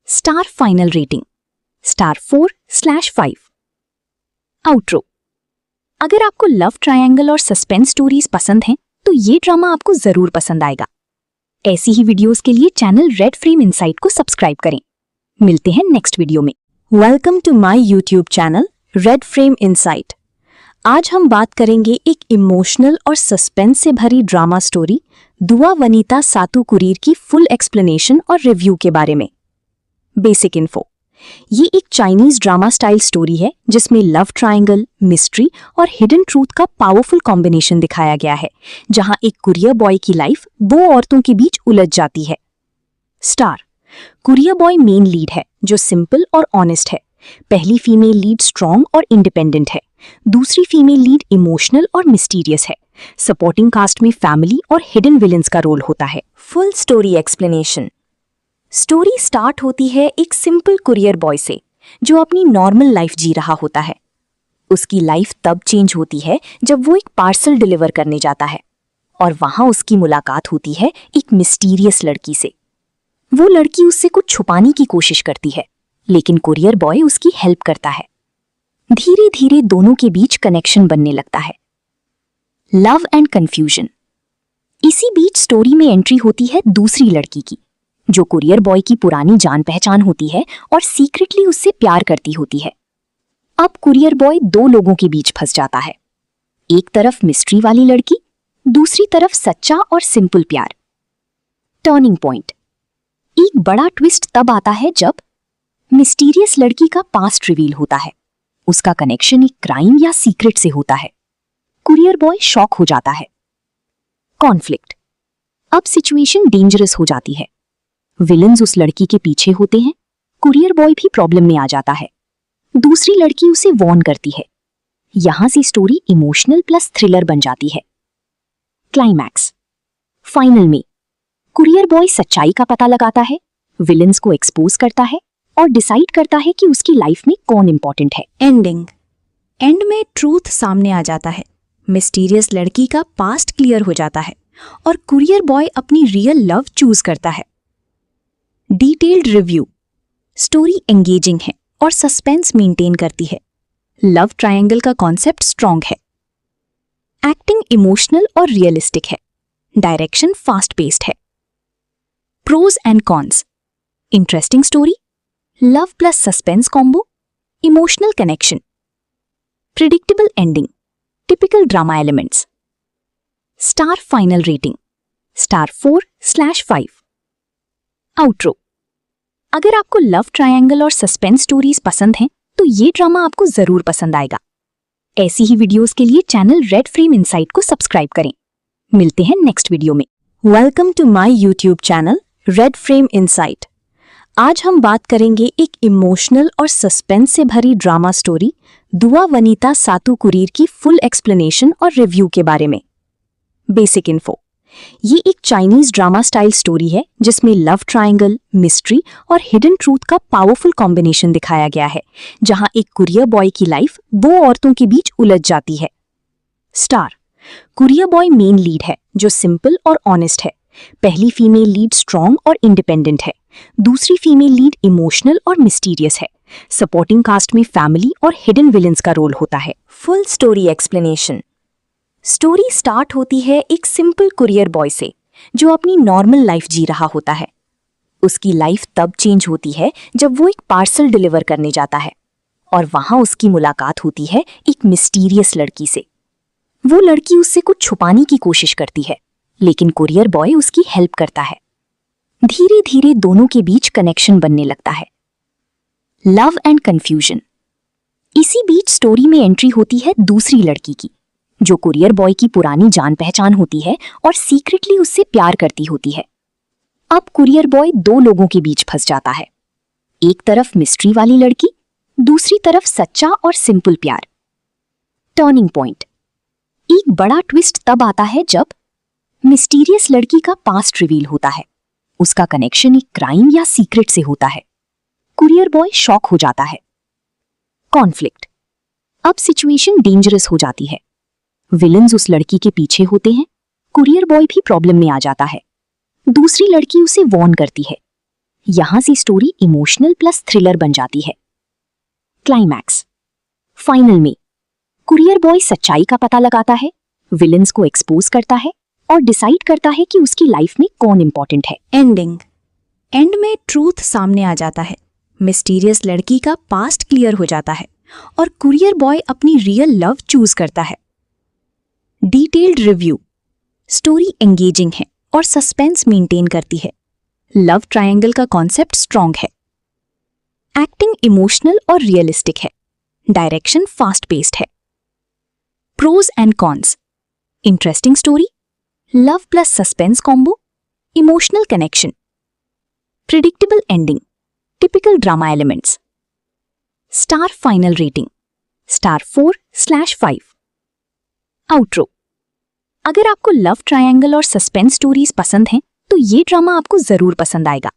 Star final rating star 4/5। Outro: अगर आपको love triangle और suspense stories पसंद हैं तो ये ड्रामा आपको जरूर पसंद आएगा। ऐसी ही वीडियोस के लिए चैनल रेड फ्रेम इनसाइट को सब्सक्राइब करें। मिलते हैं नेक्स्ट वीडियो में। Welcome to my YouTube channel Red Frame Insight. आज हम बात करेंगे एक इमोशनल और सस्पेंस से भरी ड्रामा स्टोरी दुआ वनीता सातुकुरीर की फुल एक्सप्लेनेशन और रिव्यू के बारे में। बेसिक इन्फो: ये एक चाइनीज ड्रामा स्टाइल स्टोरी है जिसमें लव ट्रायंगल, मिस्ट्री और हिडन ट्रूथ का पावरफुल कॉम्बिनेशन दिखाया गया है, जहां एक कुरियर बॉय की लाइफ दो औरतों के बीच उलझ जाती है। Star: courier boy main lead है जो सिंपल और ऑनेस्ट है। पहली फीमेल लीड स्ट्रॉन्ग और इंडिपेंडेंट है। दूसरी फीमेल लीड इमोशनल और मिस्टीरियस है। सपोर्टिंग कास्ट में फैमिली और हिडन विलेंस का रोल होता है। Full story explanation: story start होती है एक सिंपल कुरियर बॉय से जो अपनी नॉर्मल लाइफ जी रहा होता है। उसकी लाइफ तब चेंज होती है जब वो एक पार्सल डिलीवर करने जाता है और वहां उसकी मुलाकात होती है एक मिस्टीरियस लड़की से। वो लड़की उससे कुछ छुपाने की कोशिश करती है, लेकिन कुरियर बॉय उसकी हेल्प करता है। धीरे धीरे दोनों के बीच कनेक्शन बनने लगता है। लव एंड कंफ्यूजन: इसी बीच स्टोरी में एंट्री होती है दूसरी लड़की की, जो कुरियर बॉय की पुरानी जान पहचान होती है और सीक्रेटली उससे प्यार करती होती है। अब कुरियर बॉय दो लोगों के बीच फंस जाता है। एक तरफ मिस्ट्री वाली लड़की, दूसरी तरफ सच्चा और सिंपल प्यार। टर्निंग पॉइंट: एक बड़ा ट्विस्ट तब आता है जब मिस्टीरियस लड़की का पास्ट रिवील होता है। उसका कनेक्शन एक क्राइम या सीक्रेट से होता है। कुरियर बॉय शॉक हो जाता है। कॉन्फ्लिक्ट। अब सिचुएशन डेंजरस हो जाती है। विलन्स उस लड़की के पीछे होते हैं। कुरियर बॉय भी प्रॉब्लम में आ जाता है। दूसरी लड़की उसे वॉर्न करती है। यहां से स्टोरी इमोशनल प्लस थ्रिलर बन जाती है। क्लाइमैक्स। फाइनल में कुरियर बॉय सच्चाई का पता लगाता है, विलन्स को एक्सपोज करता है और डिसाइड करता है कि उसकी लाइफ में कौन इंपॉर्टेंट है। एंडिंग। एंड में ट्रूथ सामने आ जाता है। मिस्टीरियस लड़की का पास्ट क्लियर हो जाता है और कुरियर बॉय अपनी रियल लव चूज करता है। Detailed review. स्टोरी एंगेजिंग है और सस्पेंस मेंटेन करती है। लव ट्रायंगल का कॉन्सेप्ट स्ट्रॉन्ग है। एक्टिंग इमोशनल और रियलिस्टिक है। डायरेक्शन फास्ट पेस्ड है। Pros and cons. Interesting story, love plus suspense combo, emotional connection. Predictable ending, typical drama elements. Star final rating star 4/5। Outro. अगर आपको love triangle और suspense stories पसंद हैं तो ये ड्रामा आपको जरूर पसंद आएगा। ऐसी ही वीडियोस के लिए चैनल रेड फ्रेम इनसाइट को सब्सक्राइब करें। मिलते हैं नेक्स्ट वीडियो में। Welcome to my YouTube channel Red Frame Insight. आज हम बात करेंगे एक इमोशनल और सस्पेंस से भरी ड्रामा स्टोरी दुआ वनीता सातू कुरीर की फुल एक्सप्लेनेशन और रिव्यू के बारे में। Basic info. ये एक चाइनीज ड्रामा स्टाइल स्टोरी है जिसमें लव ट्रायंगल, मिस्ट्री और हिडन ट्रूथ का पावरफुल कॉम्बिनेशन दिखाया गया है, जहां एक कुरियर बॉय की लाइफ दो औरतों के बीच उलझ जाती है। Star. Courier boy main lead है जो सिंपल और ऑनेस्ट है। पहली फीमेल लीड स्ट्रॉन्ग और इंडिपेंडेंट है। दूसरी फीमेल लीड इमोशनल और मिस्टीरियस है। सपोर्टिंग कास्ट में फैमिली और हिडन विलन्स का रोल होता है। Full story explanation. Story start होती है एक सिंपल कुरियर बॉय से जो अपनी नॉर्मल लाइफ जी रहा होता है। उसकी लाइफ तब चेंज होती है जब वो एक पार्सल डिलीवर करने जाता है और वहां उसकी मुलाकात होती है एक मिस्टीरियस लड़की से। वो लड़की उससे कुछ छुपाने की कोशिश करती है, लेकिन कुरियर बॉय उसकी हेल्प करता है। धीरे धीरे दोनों के बीच कनेक्शन बनने लगता है। Love and confusion. इसी बीच स्टोरी में एंट्री होती है दूसरी लड़की की, जो कुरियर बॉय की पुरानी जान पहचान होती है और सीक्रेटली उससे प्यार करती होती है। अब कुरियर बॉय दो लोगों के बीच फंस जाता है। एक तरफ मिस्ट्री वाली लड़की, दूसरी तरफ सच्चा और सिंपल प्यार। Turning point. एक बड़ा ट्विस्ट तब आता है जब मिस्टीरियस लड़की का पास्ट रिवील होता है। उसका कनेक्शन एक क्राइम या सीक्रेट से होता है। कुरियर बॉय शॉक हो जाता है। कॉन्फ्लिक्ट। अब सिचुएशन डेंजरस हो जाती है। विलन्स उस लड़की के पीछे होते हैं। कुरियर बॉय भी प्रॉब्लम में आ जाता है। दूसरी लड़की उसे वॉर्न करती है। यहां से स्टोरी इमोशनल प्लस थ्रिलर बन जाती है। क्लाइमैक्स। फाइनल में कुरियर बॉय सच्चाई का पता लगाता है, विलन्स को एक्सपोज करता है और डिसाइड करता है कि उसकी लाइफ में कौन इंपॉर्टेंट है। एंडिंग। एंड में ट्रूथ सामने आ जाता है। मिस्टीरियस लड़की का पास्ट क्लियर हो जाता है और कुरियर बॉय अपनी रियल लव चूज करता है। Detailed review. स्टोरी एंगेजिंग है और सस्पेंस मेंटेन करती है। लव ट्रायंगल का कॉन्सेप्ट स्ट्रॉन्ग है। एक्टिंग इमोशनल और रियलिस्टिक है। डायरेक्शन फास्ट पेस्ड है। Pros and cons. Interesting story, love plus suspense combo, emotional connection. Predictable ending, typical drama elements. Star final rating star 4/5। Outro. अगर आपको love triangle और suspense stories पसंद हैं तो ये ड्रामा आपको जरूर पसंद आएगा।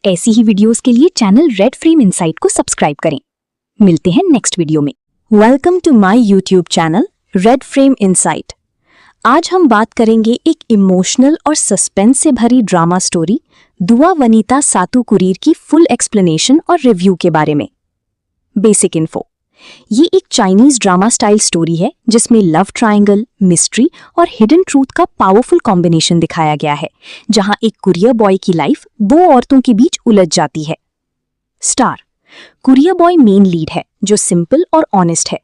ऐसी ही वीडियोस के लिए चैनल रेड फ्रेम इनसाइट को सब्सक्राइब करें। मिलते हैं नेक्स्ट वीडियो में। Welcome to my YouTube channel Red Frame Insight. आज हम बात करेंगे एक इमोशनल और सस्पेंस से भरी ड्रामा स्टोरी दुआ वनीता सातू कुरीर की फुल एक्सप्लेनेशन और रिव्यू के बारे में। Basic info. ये एक चाइनीज ड्रामा स्टाइल स्टोरी है जिसमें लव ट्रायंगल, मिस्ट्री और हिडन ट्रूथ का पावरफुल कॉम्बिनेशन दिखाया गया है, जहां एक कुरियर बॉय की लाइफ दो औरतों के बीच उलझ जाती है। Star. Courier boy main lead है जो सिंपल और ऑनेस्ट है।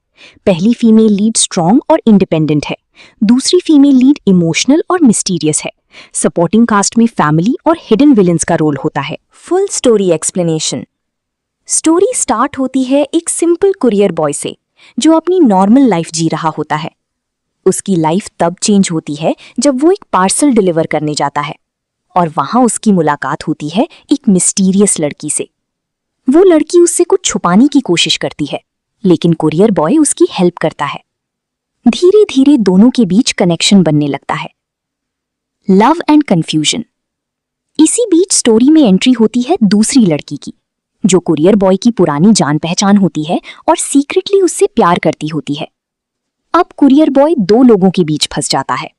पहली फीमेल लीड स्ट्रॉन्ग और इंडिपेंडेंट है। दूसरी फीमेल लीड इमोशनल और मिस्टीरियस है। सपोर्टिंग कास्ट में फैमिली और हिडन विलेंस का रोल होता है। Full story explanation. Story start होती है एक सिंपल कुरियर बॉय से जो अपनी नॉर्मल लाइफ जी रहा होता है। उसकी लाइफ तब चेंज होती है जब वो एक पार्सल डिलीवर करने जाता है और वहां उसकी मुलाकात होती है एक मिस्टीरियस लड़की से। वो लड़की उससे कुछ छुपाने की कोशिश करती है, लेकिन कुरियर बॉय उसकी हेल्प करता है। धीरे धीरे दोनों के बीच कनेक्शन बनने लगता है। Love and confusion. इसी बीच स्टोरी में एंट्री होती है दूसरी लड़की की, जो कुरियर बॉय की पुरानी जान पहचान होती है और सीक्रेटली उससे प्यार करती होती है। अब कुरियर बॉय दो लोगों के बीच फंस जाता है,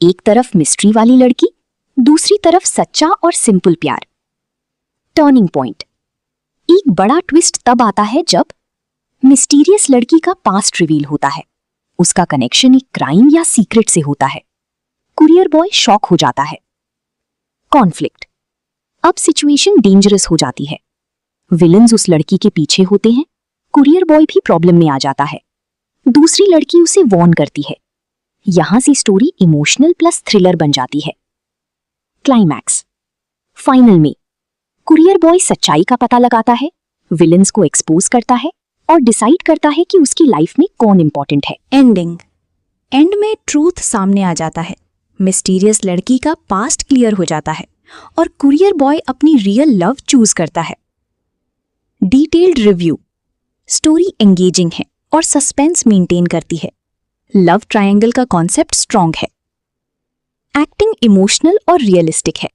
एक तरफ मिस्ट्री वाली लड़की, दूसरी तरफ सच्चा और सिंपल प्यार। Turning point. एक बड़ा ट्विस्ट तब आता है जब मिस्टीरियस लड़की का पास्ट रिवील होता है। उसका कनेक्शन एक क्राइम या सीक्रेट से होता है। कुरियर बॉय शॉक हो जाता है। कॉन्फ्लिक्ट। अब सिचुएशन डेंजरस हो जाती है। विलन्स उस लड़की के पीछे होते हैं, कुरियर बॉय भी प्रॉब्लम में आ जाता है। दूसरी लड़की उसे वॉर्न करती है। यहां से स्टोरी इमोशनल प्लस थ्रिलर बन जाती है। क्लाइमैक्स। फाइनल में कुरियर बॉय सच्चाई का पता लगाता है, विलन्स को एक्सपोज करता है और डिसाइड करता है कि उसकी लाइफ में कौन इंपॉर्टेंट है। एंडिंग। एंड में ट्रूथ सामने आ जाता है। मिस्टीरियस लड़की का पास्ट क्लियर हो जाता है और कुरियर बॉय अपनी रियल लव चूज करता है। Detailed review. स्टोरी एंगेजिंग है और सस्पेंस मेंटेन करती है। लव ट्रायंगल का कॉन्सेप्ट स्ट्रॉन्ग है। एक्टिंग इमोशनल और रियलिस्टिक है।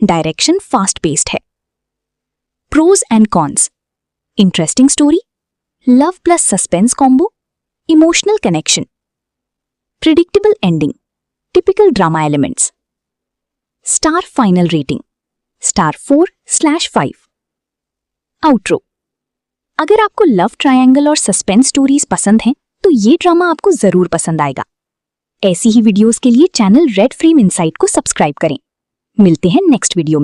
डायरेक्शन फास्ट पेस्ड है। Pros and cons. Interesting story, love plus suspense combo, emotional connection. Predictable ending, typical drama elements. Star final rating star 4/5। Outro. अगर आपको love triangle और suspense stories पसंद हैं तो ये ड्रामा आपको जरूर पसंद आएगा। ऐसी ही वीडियोस के लिए चैनल रेड फ्रेम इनसाइट को सब्सक्राइब करें। मिलते हैं नेक्स्ट वीडियो में।